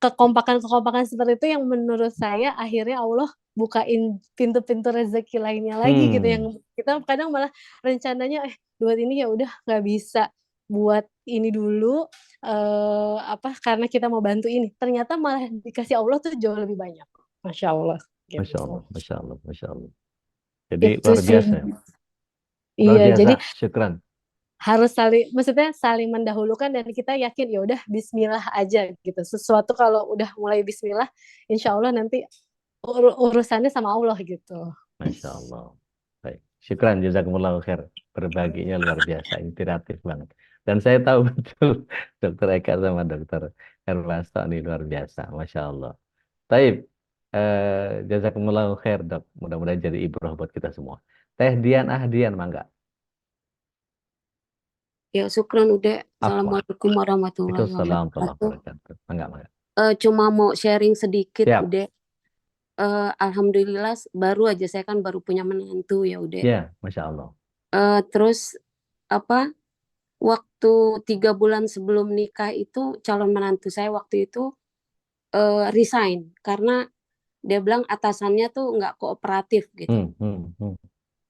kekompakan-kekompakan seperti itu yang menurut saya akhirnya Allah bukain pintu-pintu rezeki lainnya lagi gitu, yang kita kadang malah rencananya buat ini ya udah nggak bisa buat ini dulu, karena kita mau bantu ini, ternyata malah dikasih Allah tuh jauh lebih banyak. Masya Allah, Masya gitu. Allah, Masya Allah, Masya Allah. Jadi Itu luar sih. biasa, luar Iya, jadi biasa. Syukran. harus maksudnya saling mendahulukan dan kita yakin ya udah Bismillah aja gitu. Sesuatu kalau udah mulai Bismillah, insya Allah nanti urusannya sama Allah gitu. Masya Allah. Baik. Syukran, jazakumullah khair. Berbaginya luar biasa, inspiratif banget. Dan saya tahu betul Dokter Eka sama Dokter Hermasto ini luar biasa, Masya Allah. Taib, jazakumullah khair dok. Mudah-mudahan jadi ibrah buat kita semua. Teh Dian Ahdian, mangga. Ya, syukran udah. Afwan. Assalamualaikum warahmatullahi Waalaikumsalam warahmatullahi wabarakatuh. wabarakatuh. Mangga, mangga. Cuma mau sharing sedikit Siap. udah. Alhamdulillah baru aja saya kan baru punya menantu ya udah. Ya, Masya Allah. Terus apa? Waktu 3 bulan sebelum nikah itu calon menantu saya waktu itu resign karena dia bilang atasannya tuh nggak kooperatif gitu.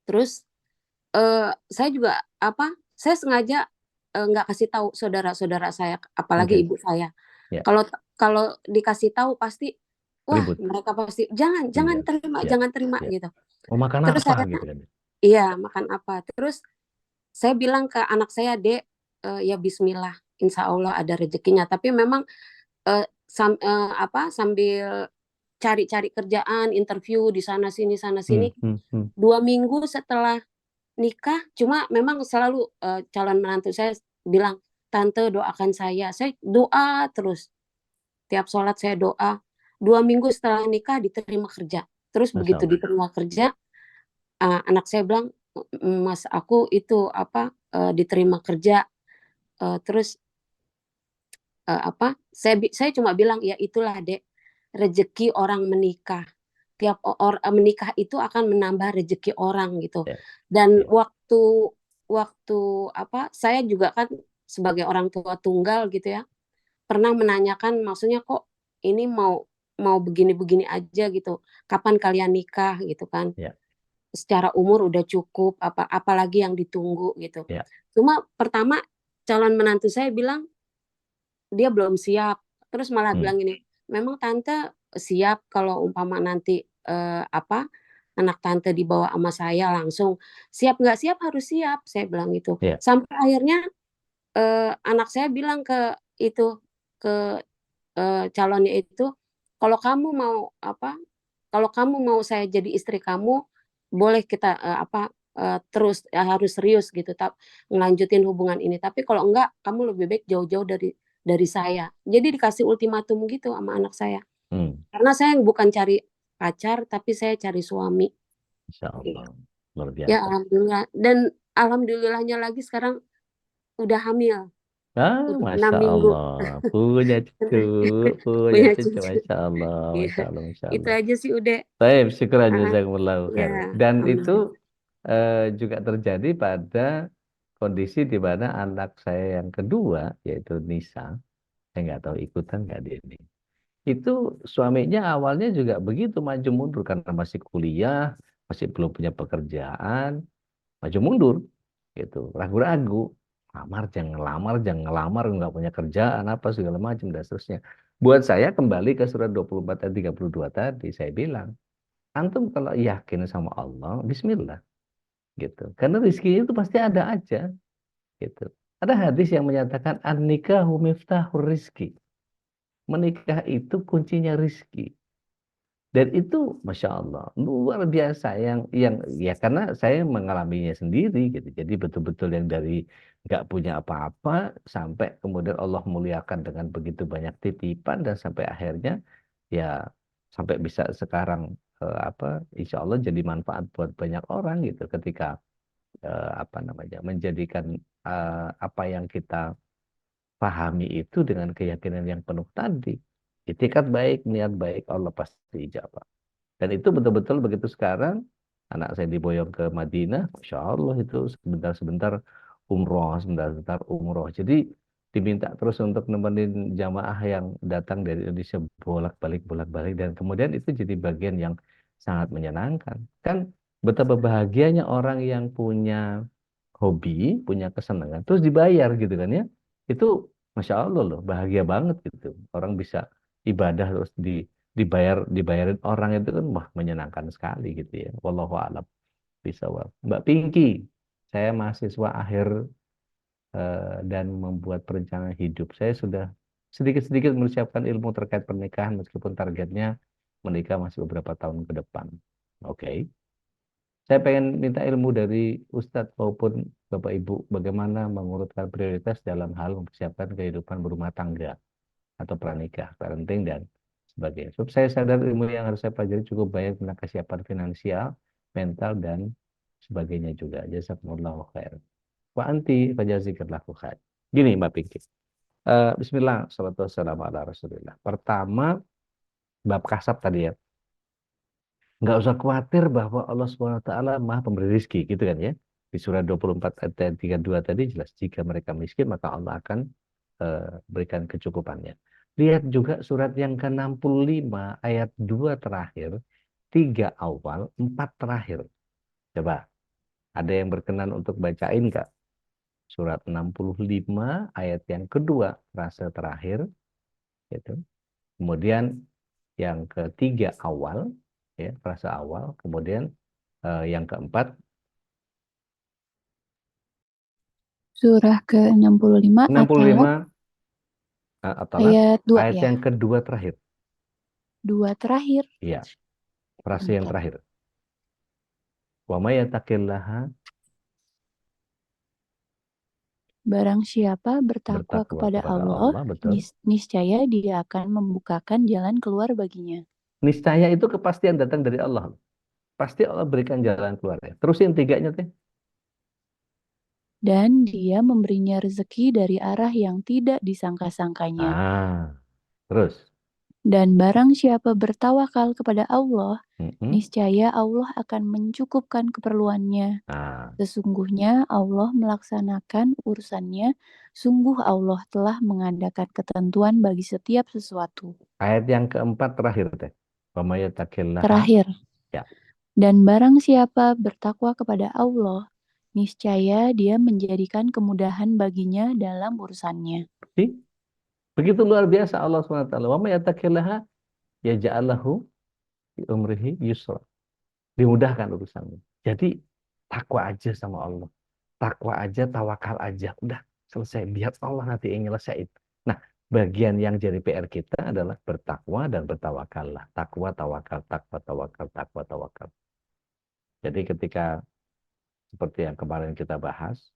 Terus saya juga saya sengaja nggak kasih tahu saudara-saudara saya, apalagi Oke. ibu saya. Ya. Kalau dikasih tahu pasti, wah Ribut. mereka pasti jangan Iya. terima Iya. gitu. Mau makan Terus apa saya, gitu kan? iya makan apa. Terus saya bilang ke anak saya, Dek, ya Bismillah, Insya Allah ada rezekinya. Tapi memang sambil cari-cari kerjaan, interview di sana sini 2 minggu setelah nikah, cuma memang selalu calon menantu saya bilang, Tante doakan saya doa terus, tiap sholat saya doa. 2 minggu setelah nikah diterima kerja. Terus Masya begitu Allah. diterima kerja, anak saya bilang, Mas aku itu diterima kerja, terus saya cuma bilang ya itulah Dek, rezeki orang menikah. Tiap orang menikah itu akan menambah rezeki orang gitu. Ya. Dan Ya. waktu saya juga kan sebagai orang tua tunggal gitu ya, pernah menanyakan maksudnya kok ini mau begini-begini aja gitu. Kapan kalian nikah gitu kan? Ya. Secara umur udah cukup, apalagi yang ditunggu gitu. Ya. Cuma pertama calon menantu saya bilang dia belum siap. Terus malah bilang gini, memang tante siap kalau umpama nanti anak tante dibawa sama saya langsung. Siap nggak siap harus siap, saya bilang gitu. Ya. Sampai akhirnya anak saya bilang ke calonnya itu, kalau kamu mau saya jadi istri kamu, boleh kita terus harus serius gitu, ngelanjutin hubungan ini. Tapi kalau enggak, kamu lebih baik jauh-jauh dari saya. Jadi dikasih ultimatum gitu sama anak saya. Karena saya bukan cari pacar, tapi saya cari suami. Insya Allah. Luar biasa. Ya alhamdulillah. Dan alhamdulillahnya lagi sekarang udah hamil. Udah 6 Masya minggu. Allah. Punya cucu. Punya cucu. Masya Allah. Iya. Masya Allah. Masya Itu Allah. aja sih udah. Baik, syukur jazakumullah khair. Ya, Dan amin. itu juga terjadi pada kondisi di mana anak saya yang kedua, yaitu Nisa, saya nggak tahu ikutan nggak dia ini. Itu suaminya awalnya juga begitu maju mundur karena masih kuliah, masih belum punya pekerjaan, maju mundur, gitu, ragu-ragu, lamar, jangan ngelamar, nggak punya kerjaan apa segala macam dan seterusnya. Buat saya kembali ke surat 24 ayat 32 tadi, saya bilang, antum kalau yakin sama Allah, Bismillah, gitu. Karena rezekinya itu pasti ada aja, gitu. Ada hadis yang menyatakan an-nikahu miftahur rizki. Menikah itu kuncinya rizki. Dan itu Masya Allah luar biasa yang ya karena saya mengalaminya sendiri gitu. Jadi betul-betul yang dari nggak punya apa-apa sampai kemudian Allah muliakan dengan begitu banyak titipan dan sampai akhirnya ya sampai bisa sekarang Insya Allah jadi manfaat buat banyak orang gitu ketika menjadikan apa yang kita pahami itu dengan keyakinan yang penuh tadi. Itikat baik, niat baik, Allah pasti ijabah. Dan itu betul-betul begitu sekarang, anak saya diboyong ke Madinah, Masya Allah itu sebentar-sebentar umroh, sebentar-sebentar umroh. Jadi diminta terus untuk nemenin jamaah yang datang dari Indonesia bolak-balik, dan kemudian itu jadi bagian yang sangat menyenangkan. Kan betapa bahagianya orang yang punya hobi, punya kesenangan, terus dibayar gitu kan ya. Itu Masya Allah loh, bahagia banget gitu. Orang bisa ibadah terus dibayarin orang itu kan wah menyenangkan sekali gitu ya. Wallahu a'lam bishawab. Mbak Pinky, saya mahasiswa akhir dan membuat perencanaan hidup. Saya sudah sedikit-sedikit mempersiapkan ilmu terkait pernikahan meskipun targetnya menikah masih beberapa tahun ke depan. Oke. Saya pengen minta ilmu dari Ustadz maupun Bapak Ibu bagaimana mengurutkan prioritas dalam hal mempersiapkan kehidupan berumah tangga atau pranikah, parenting dan sebagainya. Sebab saya sadar ilmu yang harus saya pelajari cukup banyak tentang kesiapan finansial, mental dan sebagainya juga. Jazakumullahu khair. Wa anti fajazikallahu khair. Gini Mbak Pinky. Bismillah, salatu wassalamu ala Rasulillah. Pertama, bab kasab tadi ya. Nggak usah khawatir bahwa Allah SWT Maha pemberi rizki, gitu kan ya. Di surah 24 ayat 32 tadi jelas, jika mereka miskin maka Allah akan berikan kecukupannya. Lihat juga surat yang ke-65 ayat 2 terakhir, 3 awal, 4 terakhir. Coba, ada yang berkenan untuk bacain Kak? Surat 65 ayat yang kedua, frase terakhir, gitu. Kemudian yang ketiga awal, ya, frase awal, kemudian yang keempat Surah ke-65 atau 65 atau ayat 2 ayat ya? yang kedua terakhir. 2 terakhir. Iya, frase yang Bentar. terakhir. Wa may yattaqillaha Barang siapa bertakwa bertakwa kepada kepada Allah, Allah, betul. niscaya Dia akan membukakan jalan keluar baginya. Niscaya itu kepastian datang dari Allah. Pasti Allah berikan jalan keluarnya. Terusin tiganya teh. Dan Dia memberinya rezeki dari arah yang tidak disangka-sangkanya. Terus. Dan barang siapa bertawakal kepada Allah, Mm-mm. niscaya Allah akan mencukupkan keperluannya. Sesungguhnya Allah melaksanakan urusannya, sungguh Allah telah mengadakan ketentuan bagi setiap sesuatu. Ayat yang keempat terakhir teh. Wa may yattaqillaha. Terakhir. Ya. Dan barang siapa bertakwa kepada Allah, niscaya Dia menjadikan kemudahan baginya dalam urusannya. Begitu luar biasa Allah SWT. Wa may yattaqillaha yaj'al lahu fi umrihi yusra. Dimudahkan urusannya. Jadi takwa aja sama Allah. Takwa aja, tawakal aja. Udah selesai. Biar Allah nanti yang nyelesain. Nah, bagian yang jadi PR kita adalah bertakwa dan bertawakallah. Takwa, tawakal, takwa, tawakal, takwa, tawakal. Jadi ketika seperti yang kemarin kita bahas,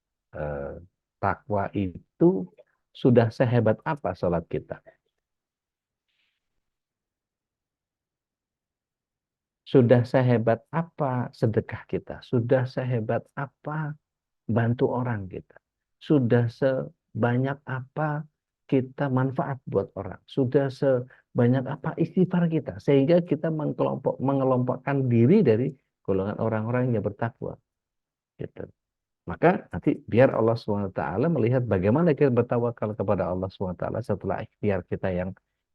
takwa itu sudah sehebat apa sholat kita? Sudah sehebat apa sedekah kita? Sudah sehebat apa bantu orang kita? Sudah sebanyak apa kita manfaat buat orang? Sudah sebanyak apa istighfar kita? Sehingga kita mengelompokkan diri dari golongan orang-orang yang bertakwa. Gitu. Maka nanti biar Allah SWT melihat bagaimana kita bertawakal kepada Allah SWT setelah ikhtiar kita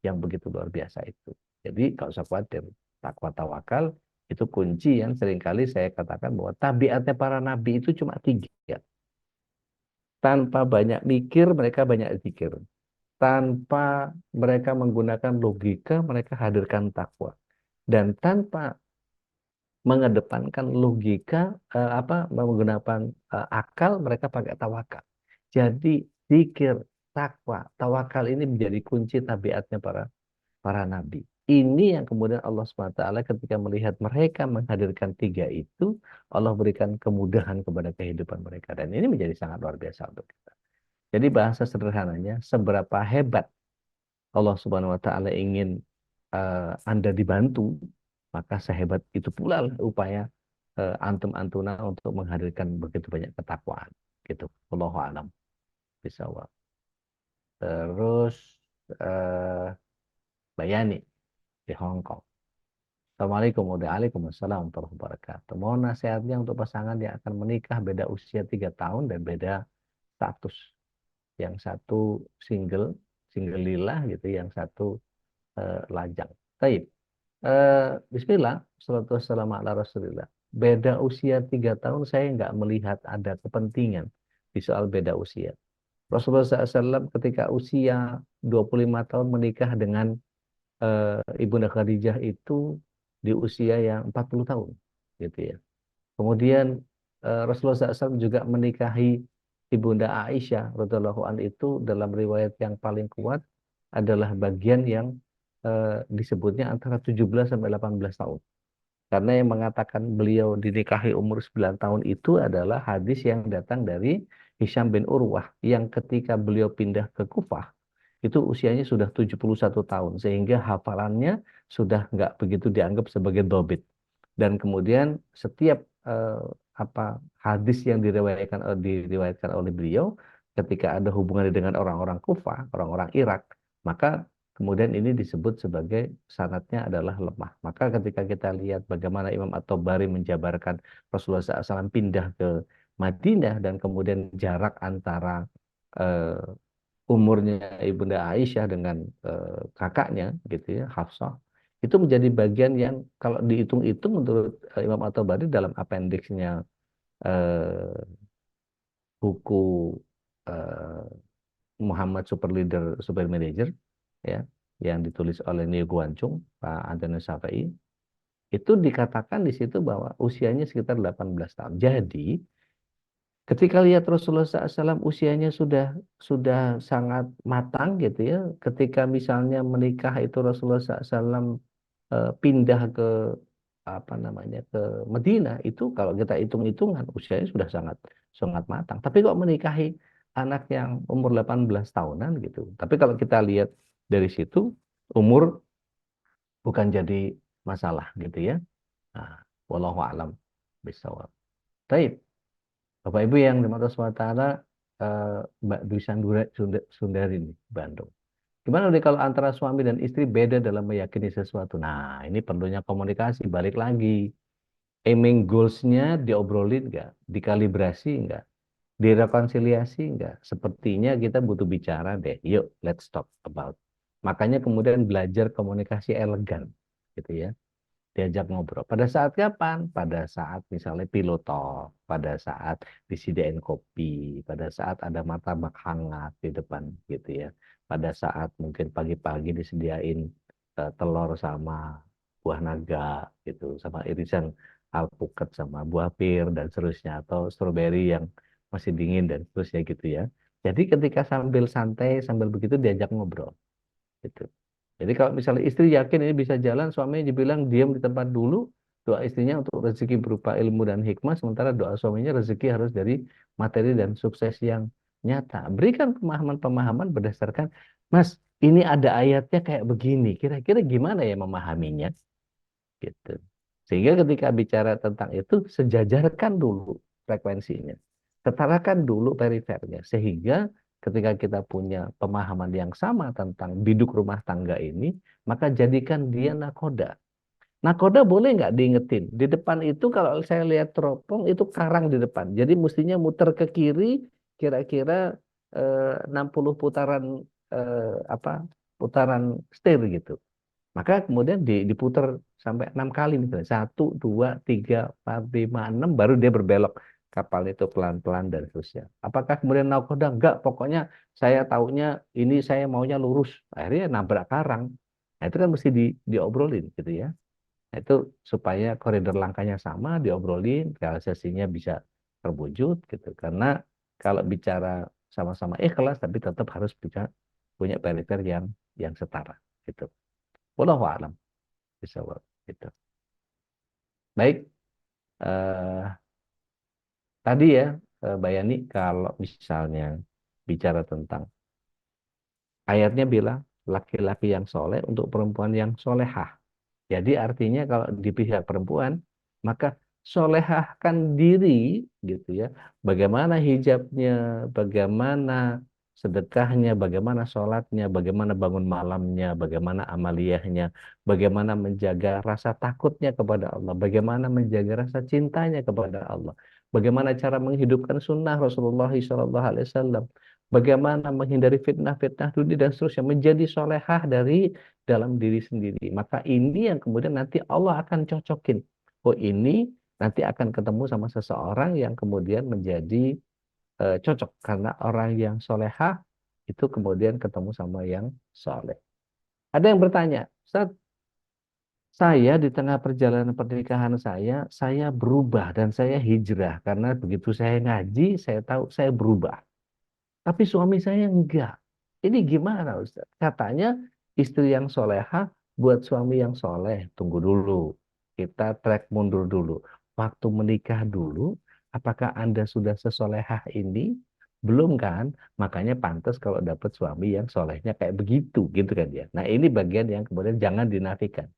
yang begitu luar biasa itu. Jadi nggak usah khawatir. Takwa tawakal itu kunci yang seringkali saya katakan bahwa tabiatnya para nabi itu cuma 3. Tanpa banyak mikir, mereka banyak zikir. Tanpa mereka menggunakan logika, mereka hadirkan takwa. Dan tanpa mengedepankan logika, menggunakan akal, mereka pakai tawakal. Jadi zikir, takwa, tawakal ini menjadi kunci tabiatnya para nabi. Ini yang kemudian Allah SWT ketika melihat mereka menghadirkan 3 itu, Allah berikan kemudahan kepada kehidupan mereka. Dan ini menjadi sangat luar biasa untuk kita. Jadi bahasa sederhananya, seberapa hebat Allah Subhanahu Wa Taala ingin Anda dibantu, maka sehebat itu pula upaya antum-antuna untuk menghadirkan begitu banyak ketakwaan. gitu. Wallahu a'lam bishawab. Terus eh, Mbak Yani di Hong Kong. Assalamualaikum Waalaikumsalam warahmatullahi wabarakatuh. Mohon nasihatnya untuk pasangan yang akan menikah beda usia 3 tahun dan beda status. Yang satu single lillah gitu, yang satu lajang. Baik. Bismillah, salatu wassalamu ala Rasulillah. Beda usia 3 tahun, saya nggak melihat ada kepentingan di soal beda usia. Rasulullah SAW ketika usia 25 tahun menikah dengan Ibunda Khadijah itu di usia yang 40 tahun, gitu ya. Kemudian Rasulullah SAW juga menikahi Ibunda Aisyah radhiyallahu an itu dalam riwayat yang paling kuat adalah bagian yang disebutnya antara 17 sampai 18 tahun. Karena yang mengatakan beliau dinikahi umur 9 tahun itu adalah hadis yang datang dari Hisham bin Urwah yang ketika beliau pindah ke Kufah itu usianya sudah 71 tahun sehingga hafalannya sudah nggak begitu dianggap sebagai dobit. Dan kemudian setiap hadis yang diriwayatkan oleh beliau ketika ada hubungannya dengan orang-orang Kufah, orang-orang Irak, maka kemudian ini disebut sebagai sanadnya adalah lemah. Maka ketika kita lihat bagaimana Imam At-Tabari menjabarkan Rasulullah SAW pindah ke Madinah dan kemudian jarak antara eh, umurnya Ibunda Aisyah dengan kakaknya gitu ya, Hafsah, itu menjadi bagian yang kalau dihitung-hitung menurut Imam At-Tabari dalam apendiksnya eh, buku eh, Muhammad Super Leader Super Manager ya, yang ditulis oleh Neo Guancung, Pak Antonius Safai, itu dikatakan di situ bahwa usianya sekitar 18 tahun. Jadi ketika lihat Rasulullah SAW usianya sudah sangat matang gitu ya, ketika misalnya menikah itu Rasulullah SAW pindah ke apa namanya ke Medina itu kalau kita hitung-hitungan usianya sudah sangat sangat matang. Tapi kok menikahi anak yang umur 18 tahunan gitu. Tapi kalau kita lihat dari situ umur bukan jadi masalah gitu ya. Nah, wallahu alam bisawab. Baik. Bapak Ibu yang dimaksud SWT, Mbak Dwi Sundari nih, Bandung. Gimana nih kalau antara suami dan istri beda dalam meyakini sesuatu? Nah, ini perlunya komunikasi. Balik lagi, aiming goals-nya diobrolin nggak? Dikalibrasi nggak? Direkonsiliasi nggak? Sepertinya kita butuh bicara deh. Yuk, let's talk about. Makanya kemudian belajar komunikasi elegan, gitu ya. Diajak ngobrol. Pada saat kapan? Pada saat misalnya piloto, pada saat disediain kopi, pada saat ada martabak hangat di depan gitu ya. Pada saat mungkin pagi-pagi disediain telur sama buah naga gitu, sama irisan alpukat sama buah pir dan seterusnya atau stroberi yang masih dingin dan seterusnya gitu ya. Jadi ketika sambil santai, sambil begitu diajak ngobrol gitu. Jadi kalau misalnya istri yakin ini bisa jalan, suaminya dibilang diam di tempat dulu, doa istrinya untuk rezeki berupa ilmu dan hikmah, sementara doa suaminya rezeki harus dari materi dan sukses yang nyata. Berikan pemahaman-pemahaman berdasarkan, Mas, ini ada ayatnya kayak begini, kira-kira gimana ya memahaminya? Gitu. Sehingga ketika bicara tentang itu, sejajarkan dulu frekuensinya. Setarakan dulu perifernya. Sehingga ketika kita punya pemahaman yang sama tentang biduk rumah tangga ini, maka jadikan dia nakoda. Nakoda boleh nggak diingetin? Di depan itu kalau saya lihat teropong, itu karang di depan. Jadi mestinya muter ke kiri, kira-kira 60 putaran putaran setir gitu. Maka kemudian diputar sampai 6 kali misalnya. 1, 2, 3, 4, 5, 6 baru dia berbelok. Kapal itu pelan-pelan dan seterusnya. Apakah kemudian nakoda? Enggak, pokoknya saya taunya ini saya maunya lurus. Akhirnya nabrak karang. Nah, itu kan mesti diobrolin gitu ya. Nah, itu supaya koridor langkahnya sama, diobrolin, realisasinya bisa terwujud gitu. Karena kalau bicara sama-sama ikhlas, tapi tetap harus bisa punya perifer yang setara gitu. Wallahu a'lam bishawab gitu. Baik, eh, tadi ya Mbak Yani kalau misalnya bicara tentang ayatnya bilang laki-laki yang soleh untuk perempuan yang solehah. Jadi artinya kalau di pihak perempuan maka solehahkan diri gitu ya. Bagaimana hijabnya, bagaimana sedekahnya, bagaimana sholatnya, bagaimana bangun malamnya, bagaimana amaliyahnya, bagaimana menjaga rasa takutnya kepada Allah, bagaimana menjaga rasa cintanya kepada Allah, bagaimana cara menghidupkan sunnah Rasulullah SAW, bagaimana menghindari fitnah-fitnah dunia dan seterusnya, menjadi solehah dari dalam diri sendiri. Maka ini yang kemudian nanti Allah akan cocokin. Oh ini nanti akan ketemu sama seseorang yang kemudian menjadi cocok. Karena orang yang solehah itu kemudian ketemu sama yang soleh. Ada yang bertanya, Ustaz, saya di tengah perjalanan pernikahan saya berubah dan saya hijrah. Karena begitu saya ngaji, saya tahu saya berubah. Tapi suami saya enggak. Ini gimana Ustaz? Katanya istri yang solehah buat suami yang soleh. Tunggu dulu. Kita track mundur dulu. Waktu menikah dulu, apakah Anda sudah sesolehah ini? Belum kan? Makanya pantas kalau dapat suami yang solehnya kayak begitu. Gitu kan dia. Nah ini bagian yang kemudian jangan dinafikan.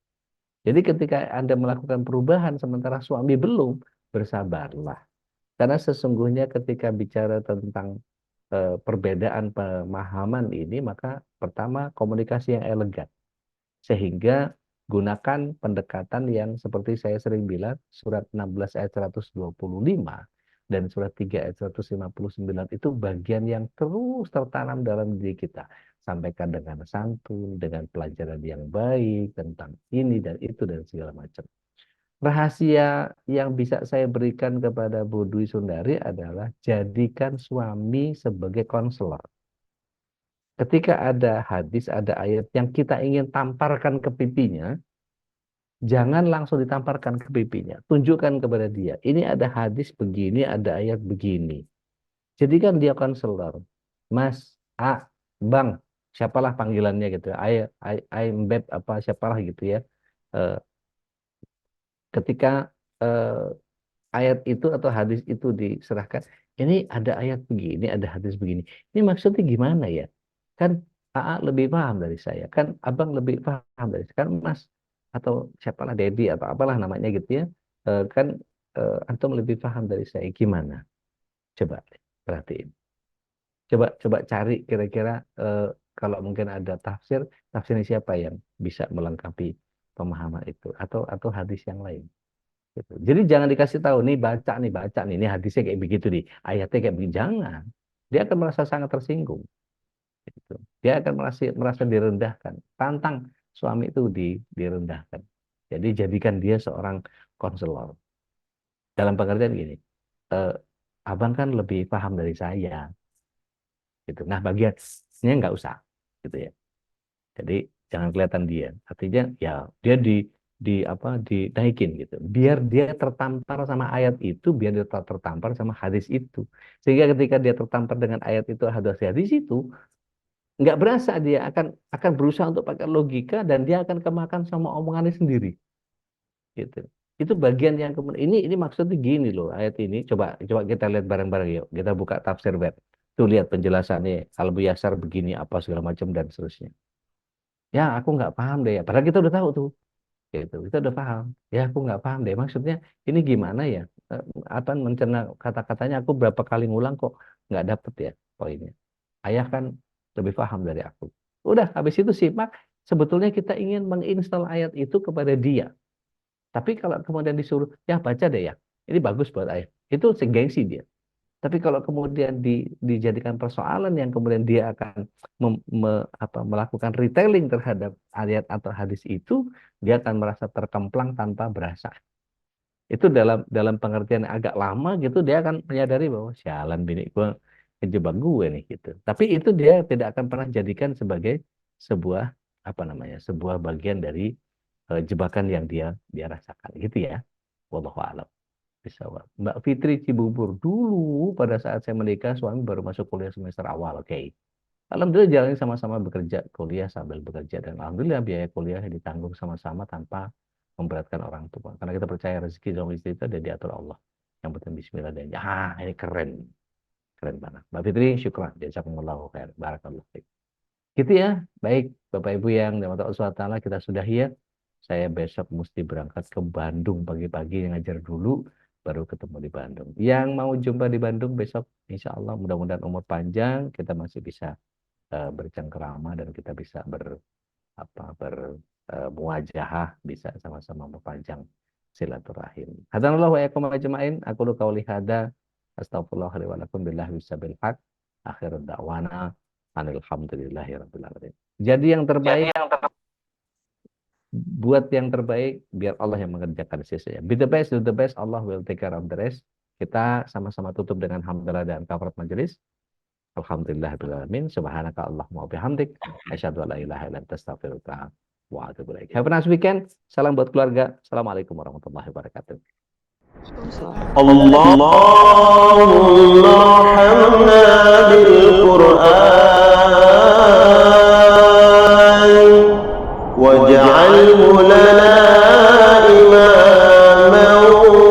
Jadi ketika Anda melakukan perubahan sementara suami belum, bersabarlah. Karena sesungguhnya ketika bicara tentang perbedaan pemahaman ini, maka pertama komunikasi yang elegan. Sehingga gunakan pendekatan yang seperti saya sering bilang, surat 16 ayat 125 dan surat 3 ayat 159 itu bagian yang terus tertanam dalam diri kita. Sampaikan dengan santun, dengan pelajaran yang baik tentang ini dan itu dan segala macam. Rahasia yang bisa saya berikan kepada Bu Dwi Sundari adalah jadikan suami sebagai konselor. Ketika ada hadis, ada ayat yang kita ingin tamparkan ke pipinya, jangan langsung ditamparkan ke pipinya. Tunjukkan kepada dia, ini ada hadis begini, ada ayat begini. Jadikan dia konselor. Mas, A, Bang, siapalah panggilannya gitu. Mbeb, apa siapalah gitu ya. Eh, ketika ayat itu atau hadis itu diserahkan, ini ada ayat begini, ada hadis begini. Ini maksudnya gimana ya? Kan AA lebih paham dari saya, kan Abang lebih paham dari saya, kan Mas atau siapalah Dedi atau apalah namanya gitu ya. Kan antum lebih paham dari saya. Gimana? Coba perhatiin. Coba cari kira-kira kalau mungkin ada tafsirnya siapa yang bisa melengkapi pemahaman itu atau hadis yang lain. Gitu. Jadi jangan dikasih tahu baca nih, ini hadisnya kayak begitu nih, ayatnya kayak begini. Jangan. Dia akan merasa sangat tersinggung. Gitu. Dia akan merasa direndahkan. Tantang suami itu direndahkan. Jadi jadikan dia seorang konselor. Dalam pengertian gini, eh, abang kan lebih paham dari saya. Gitu. Nah bagiannya nggak usah, gitu ya. Jadi jangan kelihatan dia. Artinya ya dia dinaikin gitu. Biar dia tertampar sama ayat itu, biar dia tertampar sama hadis itu. Sehingga ketika dia tertampar dengan ayat itu, hadis itu, nggak berasa dia akan berusaha untuk pakai logika dan dia akan kemakan sama omongannya sendiri. Gitu. Itu bagian yang kemudian ini maksudnya gini loh ayat ini. Coba kita lihat bareng-bareng yuk. Kita buka tafsir web. Tuh lihat penjelasannya. Al Yasar begini apa segala macam dan seterusnya. Ya aku nggak paham deh ya. Padahal kita udah tahu tuh. Gitu. Kita udah paham. Ya aku nggak paham deh. Maksudnya ini gimana ya? Apa mencerna kata-katanya aku berapa kali ngulang kok nggak dapet ya poinnya. Ayah kan lebih paham dari aku. Udah habis itu simak. Sebetulnya kita ingin menginstal ayat itu kepada dia. Tapi kalau kemudian disuruh, ya baca deh ya. Ini bagus buat ayah. Itu segengsi dia. Tapi kalau kemudian dijadikan persoalan yang kemudian dia akan melakukan retailing terhadap ayat atau hadis itu, dia akan merasa terkemplang tanpa berasa. Itu dalam pengertian yang agak lama gitu, dia akan menyadari bahwa sialan bini gue ngejebak gue nih gitu. Tapi itu dia tidak akan pernah jadikan sebagai sebuah sebuah bagian dari jebakan yang dia rasakan gitu ya. Wallahu a'lam. Bisawab. Mbak Fitri Cibubur dulu pada saat saya menikah suami baru masuk kuliah semester awal. Oke. Alhamdulillah jalani sama-sama bekerja kuliah sambil bekerja dan alhamdulillah biaya kuliah ditanggung sama-sama tanpa memberatkan orang tua. Karena kita percaya rezeki suami istri itu ada diatur Allah. Yang penting Bismillah dan ini keren. Keren banget. Mbak Fitri syukran. Jazakumullahu khair. Barakallahu fiik. Gitu ya. Baik Bapak Ibu yang dirahmati Allah SWT kita sudahi ya. saya besok mesti berangkat ke Bandung pagi-pagi ngajar dulu, baru ketemu di Bandung. Yang mau jumpa di Bandung besok, insya Allah mudah-mudahan umur panjang, kita masih bisa bercengkerama dan kita bisa bermuajahah, bisa sama-sama memperpanjang silaturahim. Hadanallahu wa iyyakum ajma'in. Aku lu qauli hada, astaghfirullah li wa lakum billahi wasabil haq. Akhirud da'wana alhamdulillahirabbil alamin. Jadi yang terbaik, buat yang terbaik, biar Allah yang mengerjakan sisanya. Be the best, do the best, Allah will take care of the rest. Kita sama-sama tutup dengan hamdalah dan kafarat majelis. Alhamdulillahirrahmanirrahim. Subhanaka Allahumma bihamdik. Asyhadu an la ilaha illa anta astaghfiruka wa atubu ilaik. Have a nice weekend. Salam buat keluarga. Assalamualaikum warahmatullahi wabarakatuh. Allahumma hamna bil Qur'an waj'alhu lana imaman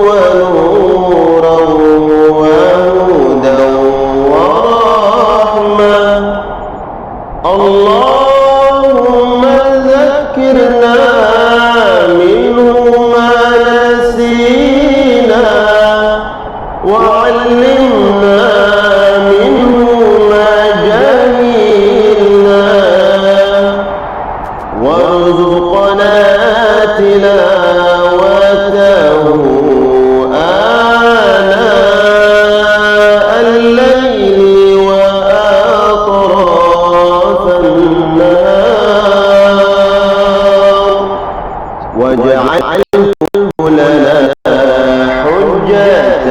wa nuran wa hudan wa rahmah. Allahumma zakkirna minhu ma nasina وعلمنا منه ما جهلنا وارزقنا تلاوته آناء الليل وأطراف النهار واجعله لنا حجة